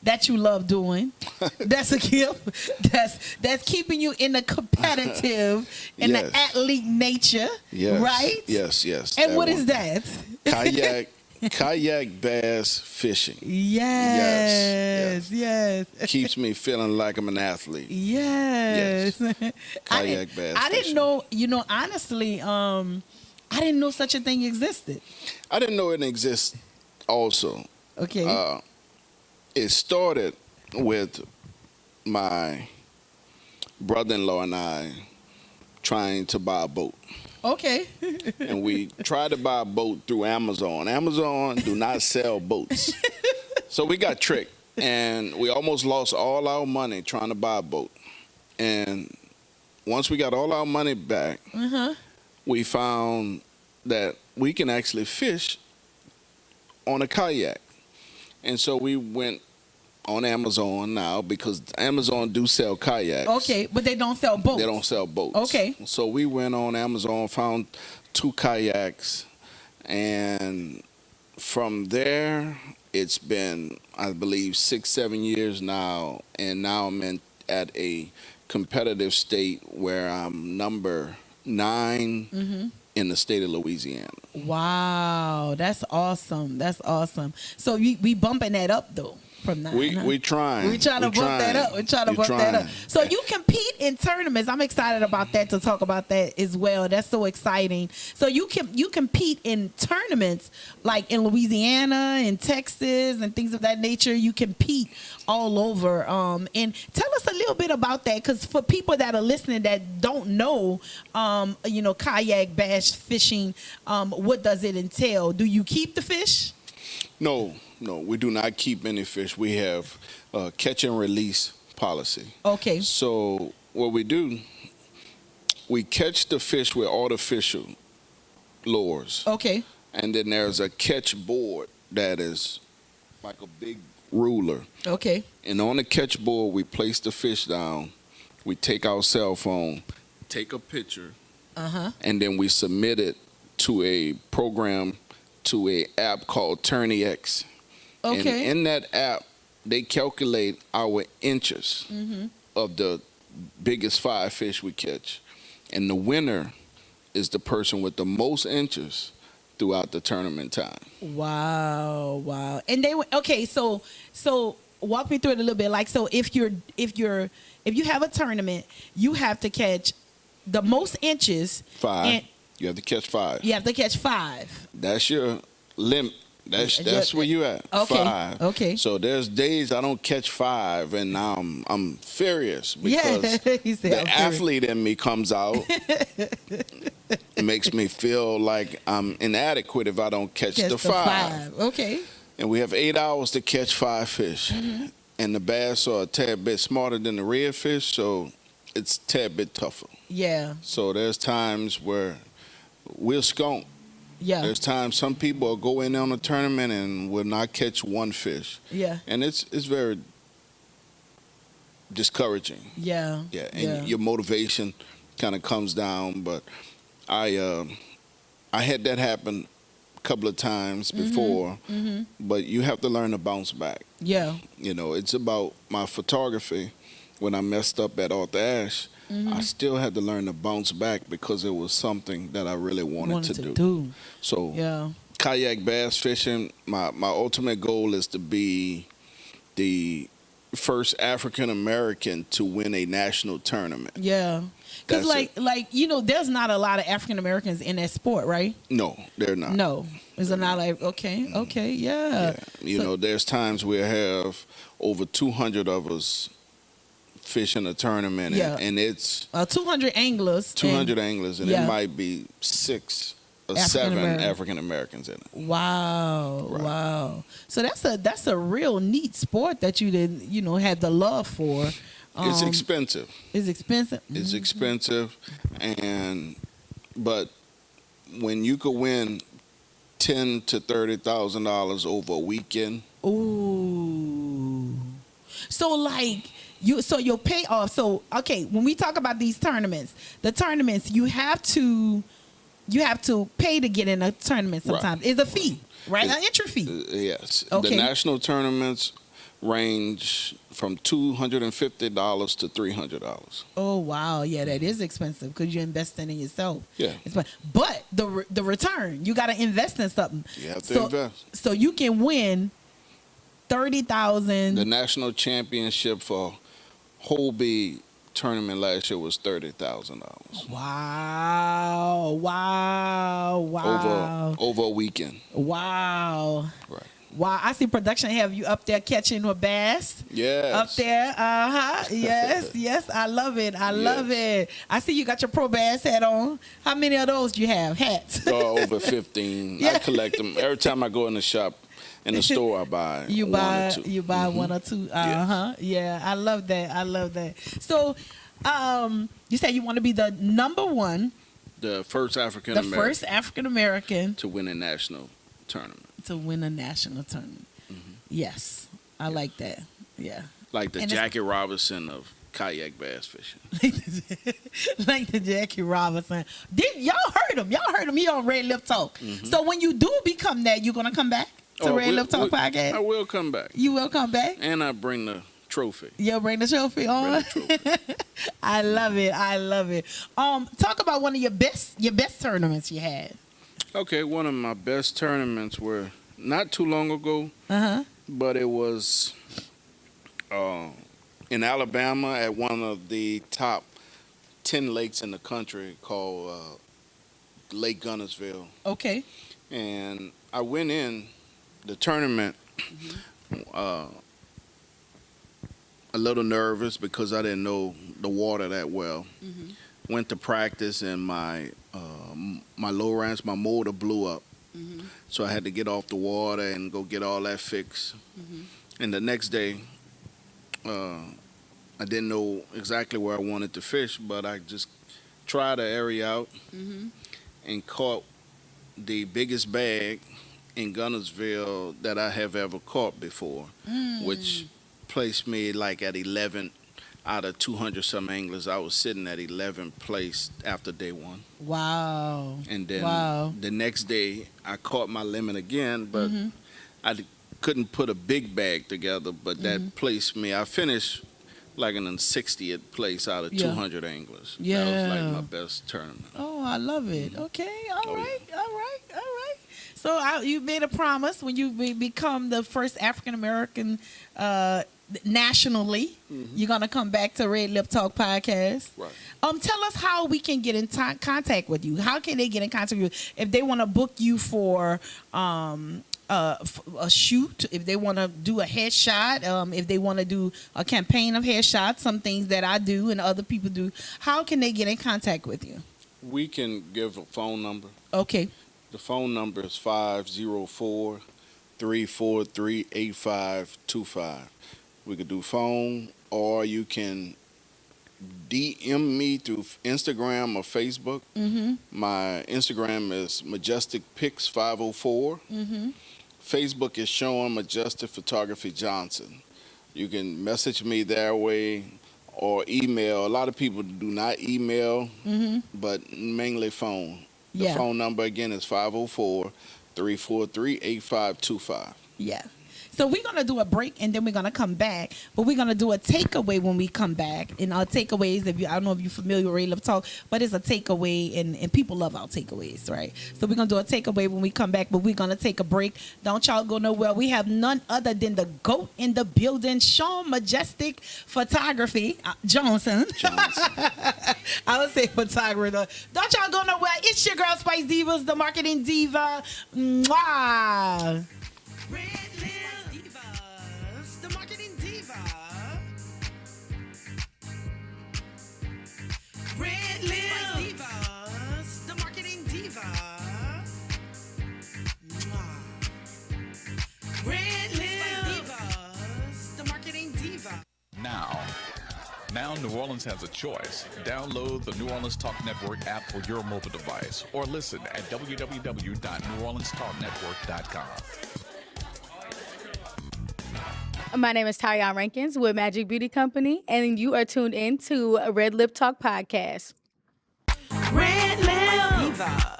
that you love doing. That's a gift. That's keeping you in the competitive in the athlete nature. yes. Right? Yes. And what is that? Kayak bass fishing. Yes. Keeps me feeling like I'm an athlete. Yes. Kayak bass I didn't fishing. know, honestly, I didn't know such a thing existed. I didn't know it exists also. Okay. It started with my brother-in-law and I trying to buy a boat. Okay. And we tried to buy a boat through Amazon. Amazon do not sell boats. So we got tricked, and we almost lost all our money trying to buy a boat. And once we got all our money back, we found that we can actually fish on a kayak. And so we went on Amazon now because Amazon do sell kayaks. Okay, but they don't sell boats. They don't sell boats. Okay. So we went on Amazon, found 2 kayaks, and from there it's been, I believe, 6-7 years now, and now I'm at a competitive state where I'm number 9 in the state of Louisiana. Wow, that's awesome. That's awesome. So we bumping that up though. From 9. We trying. We trying to bump that up. We trying to bump that up. So you compete in tournaments. I'm excited about that, to talk about that as well. That's so exciting. So you compete in tournaments like in Louisiana and Texas and things of that nature. You compete all over. And tell us a little bit about that, because for people that are listening that don't know, kayak bass fishing, what does it entail? Do you keep the fish? No, we do not keep any fish. We have catch and release policy. Okay. So what we do, we catch the fish with artificial lures. Okay. And then there's a catch board that is like a big ruler. Okay. And on the catch board, we place the fish down. We take our cell phone, take a picture, and then we submit it to a program, to a app called TourneyX. Okay. And in that app, they calculate our inches of the biggest 5 fish we catch. And the winner is the person with the most inches throughout the tournament time. Wow. And so walk me through it a little bit. Like, so if you have a tournament, you have to catch the most inches. 5. You have to catch 5. You have to catch 5. That's your limit. That's where you at. Okay. 5. Okay. So there's days I don't catch 5, and now I'm furious because the athlete in me comes out. It makes me feel like I'm inadequate if I don't catch the 5. Okay. And we have 8 hours to catch 5 fish, and the bass are a tad bit smarter than the redfish, so it's a tad bit tougher. Yeah. So there's times where we'll skunk. Yeah. There's times some people will go in on a tournament and will not catch 1 fish. Yeah. And it's very discouraging. Yeah. Yeah. And your motivation kind of comes down. But I had that happen a couple of times before. But you have to learn to bounce back. Yeah. It's about my photography. When I messed up at Arthur Ashe, I still had to learn to bounce back because it was something that I really wanted to do. So kayak bass fishing, my ultimate goal is to be the first African American to win a national tournament. Yeah. Because there's not a lot of African Americans in that sport, right? No, they're not. No. Is it not like, okay, yeah. There's times we have over 200 of us fish in a tournament, and it's 200 anglers. 200 anglers, and it might be 6 or 7 African Americans in it. Wow, Right. wow. So that's a real neat sport that you did, had the love for. It's expensive. It's expensive. It's expensive, but when you could win $10,000 to $30,000 over a weekend. Ooh. So your payoff. So when we talk about these tournaments, you have to pay to get in a tournament sometimes. Right. It's a fee, right? An entry fee. Yes. Okay. The national tournaments range from $250 to $300. Oh wow, yeah, that is expensive because you're investing in yourself. Yeah. But the return, you got to invest in something. You have to invest. So you can win $30,000. The national championship for Holby tournament last year was $30,000. Wow. Over a weekend. Wow. Right. Wow. I see production have you up there catching a bass. Yes. Up there. Yes. I love it. I love it. I see you got your pro bass hat on. How many of those do you have? Hats? Over 15. Yeah. I collect them. Every time I go in the shop, in the store, I buy one or two. You buy one or two. Yeah, I love that. So, you said you want to be the number one. The first African American to win a national tournament. Yes, I like that. Yeah. Like the Jackie Robinson of kayak bass fishing. Like the Jackie Robinson. Y'all heard him. He on RedLip Talk. So when you do become that, you gonna come back to RedLip Talk podcast? I will come back. You will come back? And I bring the trophy. You'll bring the trophy on. I love it. I love it. Talk about one of your best tournaments you had. Okay, one of my best tournaments were not too long ago, but it was in Alabama at one of the top 10 lakes in the country called Lake Gunnersville. Okay. And I went in the tournament a little nervous because I didn't know the water that well. Went to practice and my low range, my motor blew up. So I had to get off the water and go get all that fixed. And the next day, I didn't know exactly where I wanted to fish, but I just tried the area out and caught the biggest bag in Gunnersville that I have ever caught before, which placed me like at 11 out of 200 some anglers. I was sitting at 11th place after day one. Wow. And then the next day I caught my limit again, but I couldn't put a big bag together, but that placed me, I finished like in the 60th place out of 200 anglers. Yeah. That was like my best tournament. Oh, I love it. Okay, all right. So you made a promise when you become the first African American nationally. You're gonna come back to Red Lip Talk podcast. Right. Tell us how we can get in contact with you. How can they get in contact with you if they want to book you for a shoot, if they want to do a headshot, if they want to do a campaign of headshots, some things that I do and other people do. How can they get in contact with you? We can give a phone number. Okay. The phone number is 504-343-8525. We could do phone, or you can DM me through Instagram or Facebook. My Instagram is MajesticPix504. Facebook is showing Majestic Photography Johnson. You can message me that way or email. A lot of people do not email, but mainly phone. The phone number again is 504-343-8525. Yeah. So we're going to do a break and then we're going to come back. But we're going to do a takeaway when we come back. And our takeaways, I don't know if you're familiar with Red Lip Talk, but it's a takeaway and people love our takeaways, right? So we're going to do a takeaway when we come back, but we're going to take a break. Don't y'all go nowhere. We have none other than the GOAT in the building, Sean Majestic Photography Johnson. I would say photographer. Don't y'all go nowhere. It's your girl, Spice Divas, the marketing diva. Mwah. Now New Orleans has a choice. Download the New Orleans Talk Network app for your mobile device or listen at www.neworleanstalknetwork.com. My name is Tyrone Rankins with Magic Beauty Company, and you are tuned in to Red Lip Talk podcast. Red Lip Diva,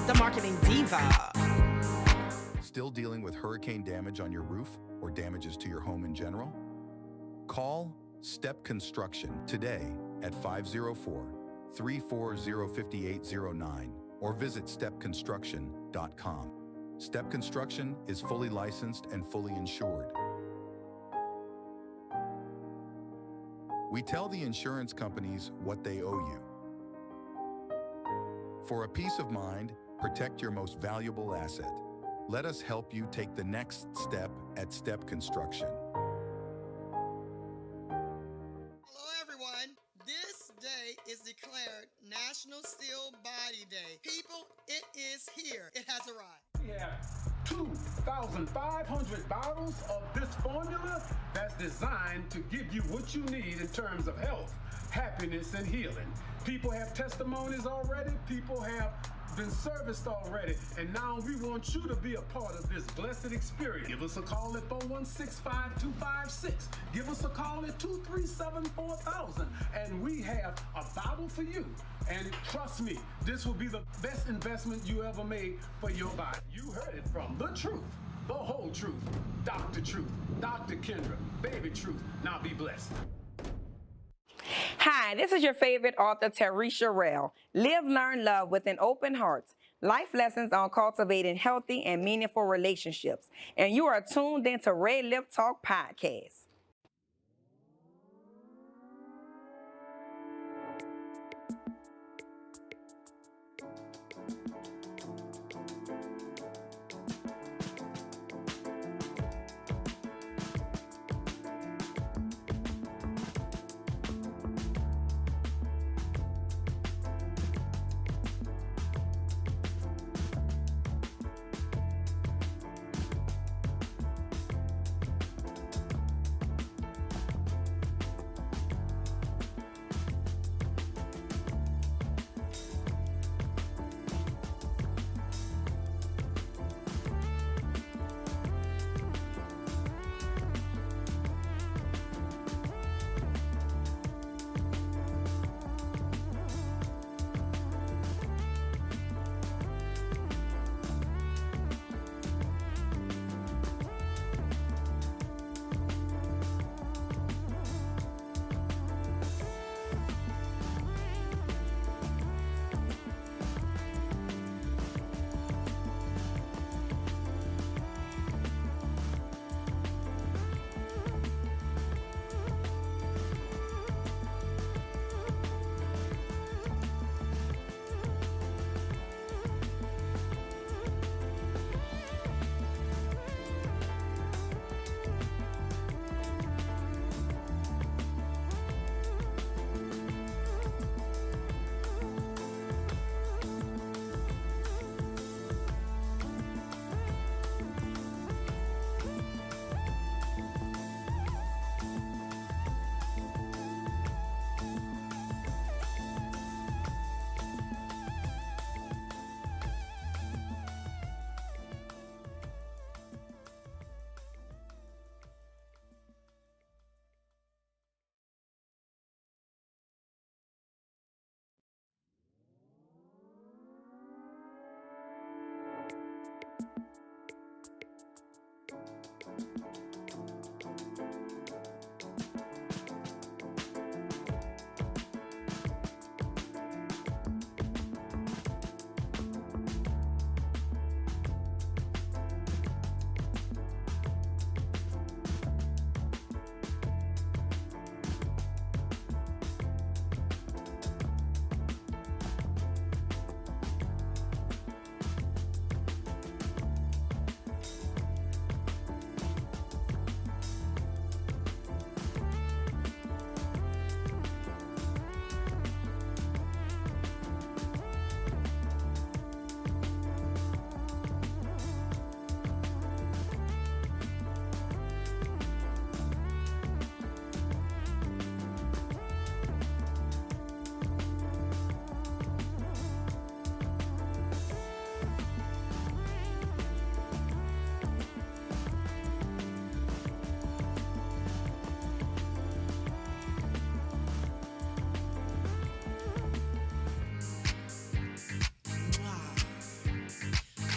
the marketing diva. Still dealing with hurricane damage on your roof or damages to your home in general? Call Step Construction today at 504-340-5809 or visit stepconstruction.com. Step Construction is fully licensed and fully insured. We tell the insurance companies what they owe you. For a peace of mind, protect your most valuable asset. Let us help you take the next step at Step Construction. This day is declared National Still Body Day. People, it is here. It has arrived. We have 2,500 bottles of this formula that's designed to give you what you need in terms of health, happiness, and healing. People have testimonies already. People have been serviced already, and now we want you to be a part of this blessed experience. Give us a call at 416-5256. Give us a call at 237-4000, and we have a bottle for you. And trust me, this will be the best investment you ever made for your body. You heard it from the truth, the whole truth, Dr. Truth, Dr. Kendra, Baby Truth. Now be blessed. Hi, this is your favorite author, Teresha Rell. Live, learn, love with an open heart. Life lessons on cultivating healthy and meaningful relationships. And you are tuned into RedLip Talk Podcast.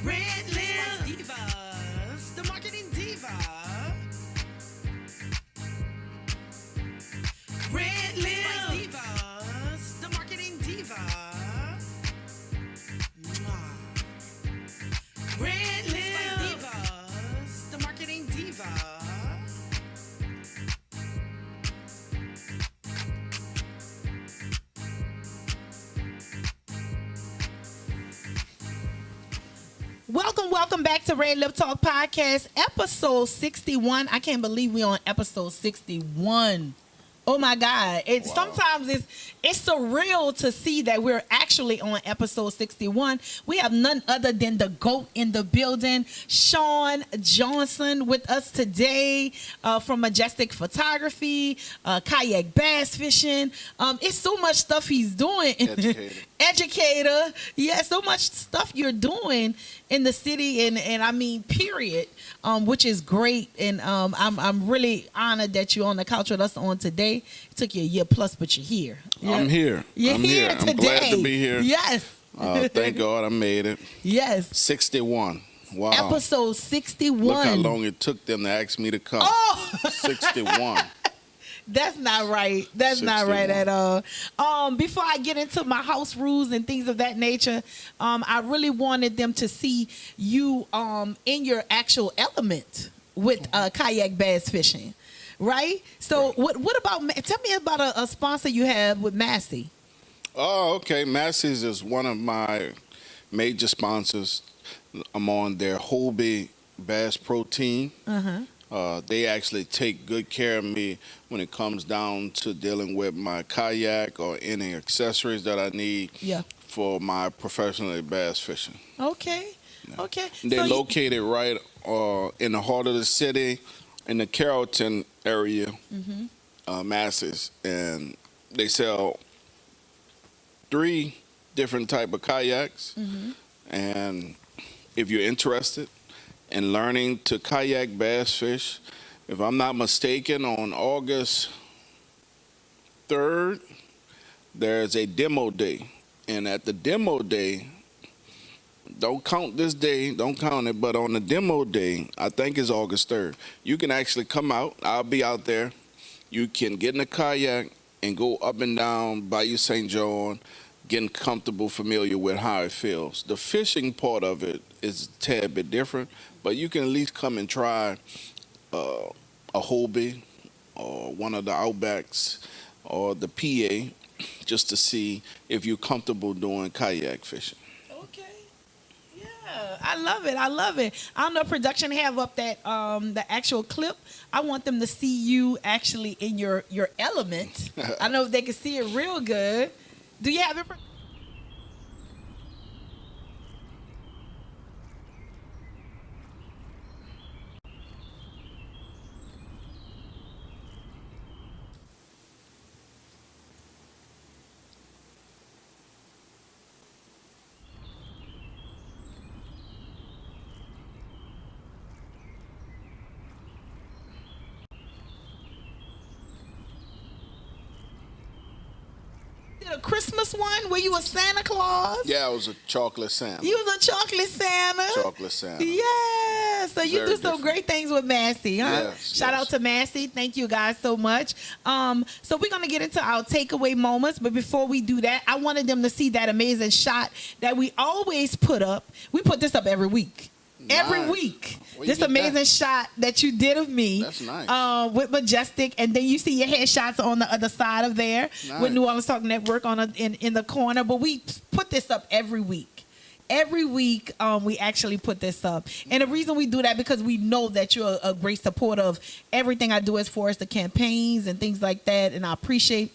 RedLip Divas, the marketing diva. RedLip Divas, the marketing diva. RedLip Divas, the marketing diva. Welcome back to RedLip Talk Podcast, episode 61. I can't believe we're on episode 61. Oh my God. Sometimes it's surreal to see that we're actually on episode 61. We have none other than the GOAT in the building, Sean Johnson, with us today from Majestic Photography, kayak bass fishing. It's so much stuff he's doing. Educator. Yeah, so much stuff you're doing in the city and I mean, period, which is great. And I'm really honored that you're on the couch with us on today. It took you a year plus, but you're here. I'm here. You're here today. I'm glad to be here. Yes. Thank God I made it. Yes. 61. Wow. Episode 61. Look how long it took them to ask me to come. Oh! 61. That's not right. That's not right at all. Before I get into my house rules and things of that nature, I really wanted them to see you in your actual element with kayak bass fishing, right? So what about? Tell me about a sponsor you have with Massey. Oh, okay. Massey's is one of my major sponsors. I'm on their Hobie Bass Protein. They actually take good care of me when it comes down to dealing with my kayak or any accessories that I need for my professional bass fishing. Okay. Okay. They're located right in the heart of the city, in the Carrollton area, Massey's, and they sell 3 different type of kayaks. And if you're interested in learning to kayak bass fish, if I'm not mistaken, on August 3rd, there's a demo day. And at the demo day, don't count this day, don't count it, but on the demo day, I think it's August 3rd, you can actually come out. I'll be out there. You can get in a kayak and go up and down Bayou St. John, getting comfortable, familiar with how it feels. The fishing part of it is a tad bit different, but you can at least come and try a Hobie or one of the Outbacks or the PA just to see if you're comfortable doing kayak fishing. I love it. I love it. I don't know if production have up that the actual clip. I want them to see you actually in your element. I know if they can see it real good. Do you have it? A Christmas one where you were Santa Claus? Yeah, it was a chocolate Santa. You was a chocolate Santa? Chocolate Santa. Yeah. So you do some great things with Massey, huh? Yes, Shout out to Massey. Thank you guys so much. So we're going to get into our takeaway moments. But before we do that, I wanted them to see that amazing shot that we always put up. We put this up every week. Every week, this amazing shot that you did of me. That's nice. With Majestic, and then you see your headshots on the other side of there with New Orleans Talk Network in the corner. But we put this up every week. Every week, we actually put this up. And the reason we do that because we know that you're a great supporter of everything I do as far as the campaigns and things like that. And I appreciate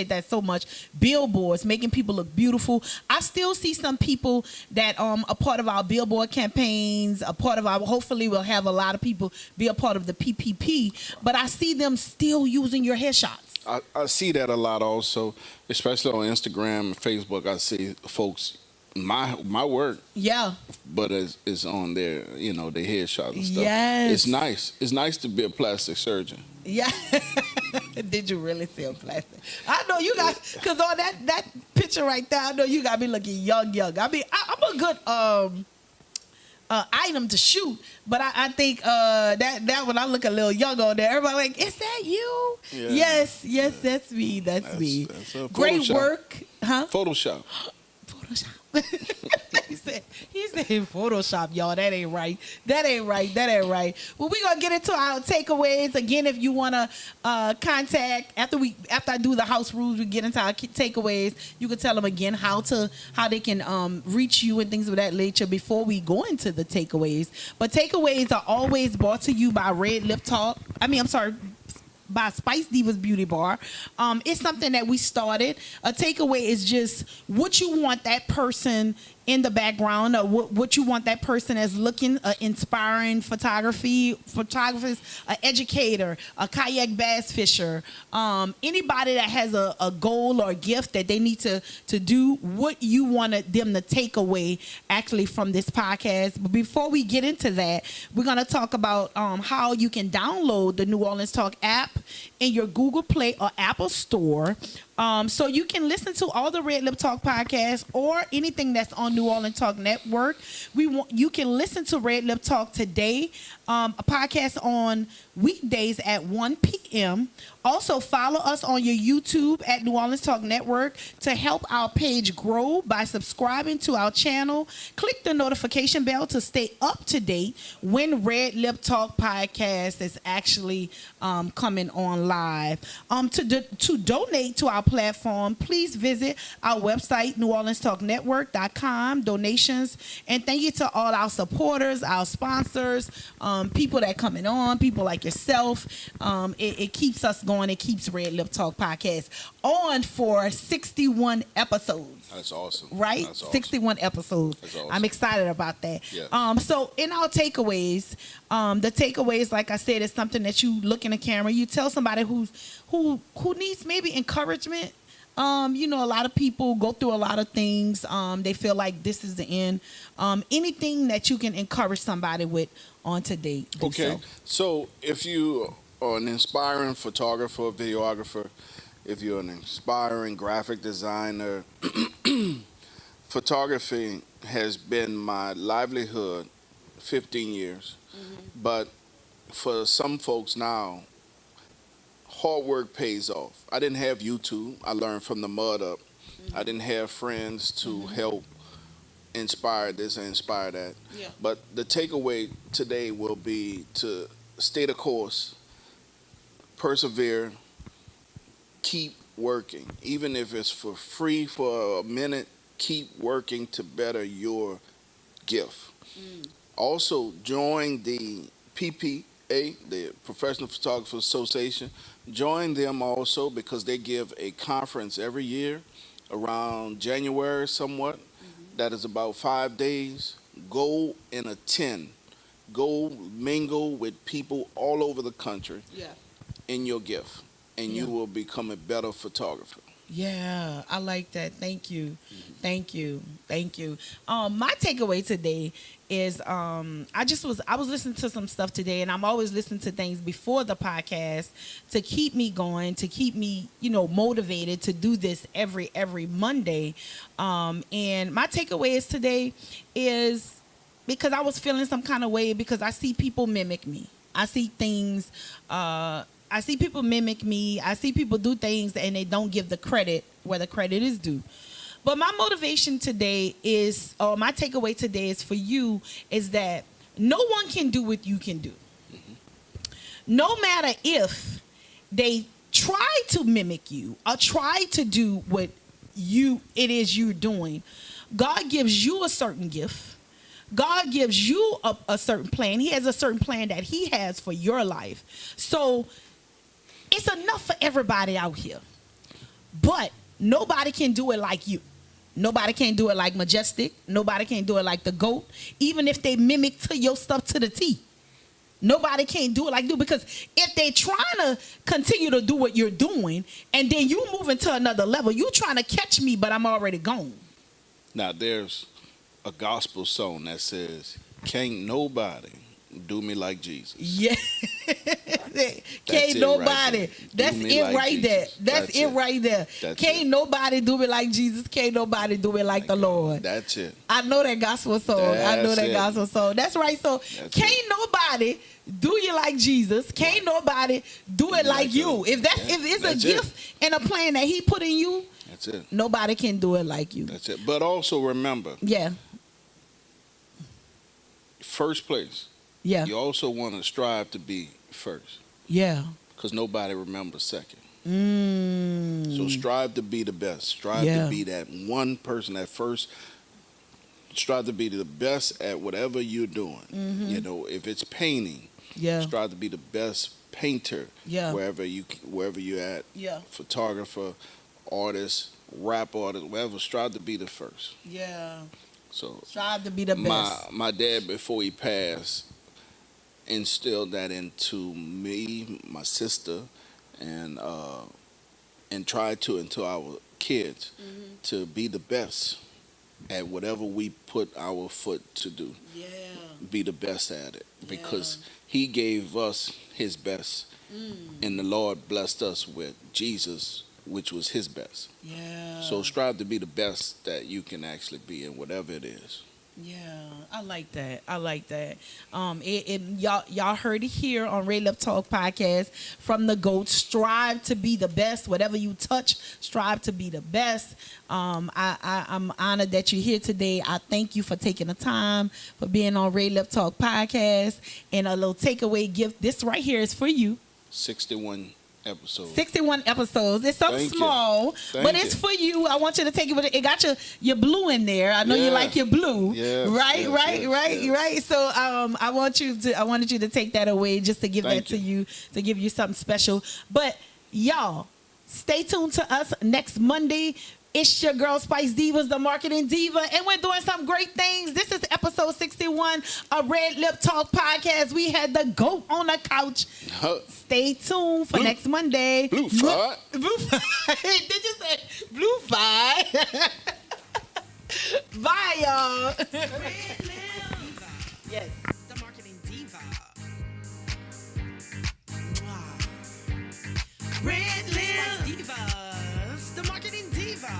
that so much. Billboards, making people look beautiful. I still see some people that a part of our billboard campaigns, a part of our, hopefully we'll have a lot of people be a part of the PPP, but I see them still using your headshots. I see that a lot also, especially on Instagram and Facebook. I see folks, my work, but it's on their, their headshots and stuff. Yes. It's nice. It's nice to be a plastic surgeon. Yeah. Did you really sell plastic? I know you got, because on that picture right there, I know you got me looking young. I mean, I'm a good item to shoot, but I think that when I look a little young on there, everybody like, is that you? Yeah. Yes, that's me. That's me. Great work. Huh? Photoshop. He said Photoshop, y'all. That ain't right. That ain't right. Well, we're gonna get into our takeaways. Again, if you wanna contact after I do the house rules, we get into our takeaways. You can tell them again how they can reach you and things of that nature before we go into the takeaways. But takeaways are always brought to you by RedLip Talk. By Spice Divas Beauty Bar. It's something that we started. A takeaway is just what you want that person in the background, or what you want that person as looking, inspiring photographers, an educator, a kayak bass fisher, anybody that has a goal or a gift that they need to do, what you wanted them to take away actually from this podcast. But before we get into that, we're going to talk about how you can download the New Orleans Talk app in your Google Play or Apple Store. So you can listen to all the Red Lip Talk podcasts or anything that's on New Orleans Talk Network. You can listen to Red Lip Talk today, a podcast on weekdays at 1 p.m. Also, follow us on your YouTube at New Orleans Talk Network to help our page grow by subscribing to our channel. Click the notification bell to stay up to date when Red Lip Talk podcast is actually coming on live. To donate to our platform, please visit our website, NewOrleansTalkNetwork.com, donations. And thank you to all our supporters, our sponsors, people that coming on, people like yourself. It keeps us going. It keeps Red Lip Talk podcast on for 61 episodes. That's awesome. Right? That's awesome. 61 episodes. That's awesome. I'm excited about that. Yes. So in our takeaways, the takeaways, like I said, is something that you look in the camera, you tell somebody who needs maybe encouragement. A lot of people go through a lot of things. They feel like this is the end. Anything that you can encourage somebody with on today. Okay. So if you are an inspiring photographer, videographer, if you're an inspiring graphic designer, photography has been my livelihood 15 years. But for some folks now, hard work pays off. I didn't have YouTube. I learned from the mud up. I didn't have friends to help inspire this and inspire that. Yeah. But the takeaway today will be to stay the course, persevere, keep working. Even if it's for free for a minute, keep working to better your gift. Also, join the PPA, the Professional Photographer Association. Join them also because they give a conference every year around January somewhat. That is about 5 days. Go and attend. Go mingle with people all over the country in your gift, and you will become a better photographer. Yeah, I like that. Thank you. Thank you. Thank you. My takeaway today is I was listening to some stuff today, and I'm always listening to things before the podcast to keep me going, to keep me, motivated to do this every Monday. And my takeaways today is because I was feeling some kind of way because I see people mimic me. I see things I see people mimic me. I see people do things and they don't give the credit where the credit is due. But my motivation today is, or my takeaway today is for you, is that no one can do what you can do. No matter if they try to mimic you or try to do what it is you're doing, God gives you a certain gift. God gives you a certain plan. He has a certain plan that he has for your life. So it's enough for everybody out here. But nobody can do it like you. Nobody can do it like Majestic. Nobody can do it like the GOAT. Even if they mimic to your stuff to the T. Nobody can do it like you, because if they trying to continue to do what you're doing and then you move into another level, you trying to catch me, but I'm already gone. Now, there's a gospel song that says, "Can't nobody do me like Jesus." Yeah. Can't nobody. That's it right there. That's it right there. Can't nobody do it like Jesus. Can't nobody do it like the Lord. That's it. I know that gospel song. I know that gospel song. That's right. So can't nobody do you like Jesus. Can't nobody do it like you. If it's a gift and a plan that he put in you, that's it. Nobody can do it like you. That's it. But also remember. Yeah. First place. Yeah. You also want to strive to be first. Yeah. Because nobody remembers second. So strive to be the best. Strive to be that one person at first. Strive to be the best at whatever you're doing. You know, if it's painting, strive to be the best painter. Wherever you're at. Photographer, artist, rap artist, whatever. Strive to be the first. Yeah. So strive to be the best. My dad, before he passed, instilled that into me, my sister, and tried to into our kids to be the best at whatever we put our foot to do. Be the best at it, because he gave us his best, and the Lord blessed us with Jesus which was his best. Yeah. So strive to be the best that you can actually be in whatever it is. Yeah, I like that. I like that. Y'all heard it here on RedLip Talk Podcast from the GOAT. Strive to be the best. Whatever you touch, strive to be the best. I'm honored that you're here today. I thank you for taking the time for being on RedLip Talk Podcast. And a little takeaway gift. This right here is for you. 61 episodes. 61 episodes. It's something small, but it's for you. I want you to take it with it. It got your blue in there. I know you like your blue. Yes, right. So I wanted you to take that away just to give to you, to give you something special. But y'all, stay tuned to us next Monday. It's your girl Spice Divas, the marketing diva, and we're doing some great things. This is episode 61 of RedLip Talk Podcast. We had the GOAT on the couch. Stay tuned for next Monday. Blue five. Did you say blue five? Bye, y'all. Yes. The marketing diva. RedLip Divas, the marketing diva.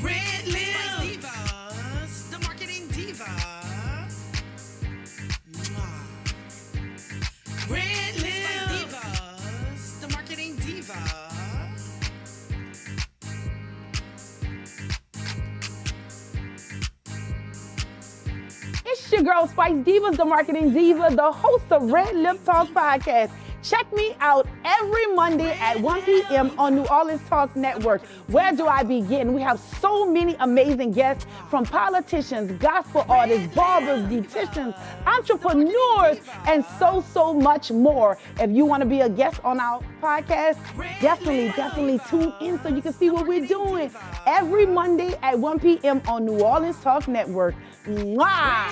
RedLip Divas, the marketing diva. RedLip Divas, the marketing diva. It's your girl Spice Divas, the marketing diva, the host of RedLip Talk Podcast. Check me out every Monday at 1 p.m. on New Orleans Talk Network. Where do I begin? We have so many amazing guests, from politicians, gospel artists, barbers, beauticians, entrepreneurs, and so much more. If you want to be a guest on our podcast, definitely tune in so you can see what we're doing every Monday at 1 p.m. on New Orleans Talk Network. Mwah!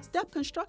Step Construction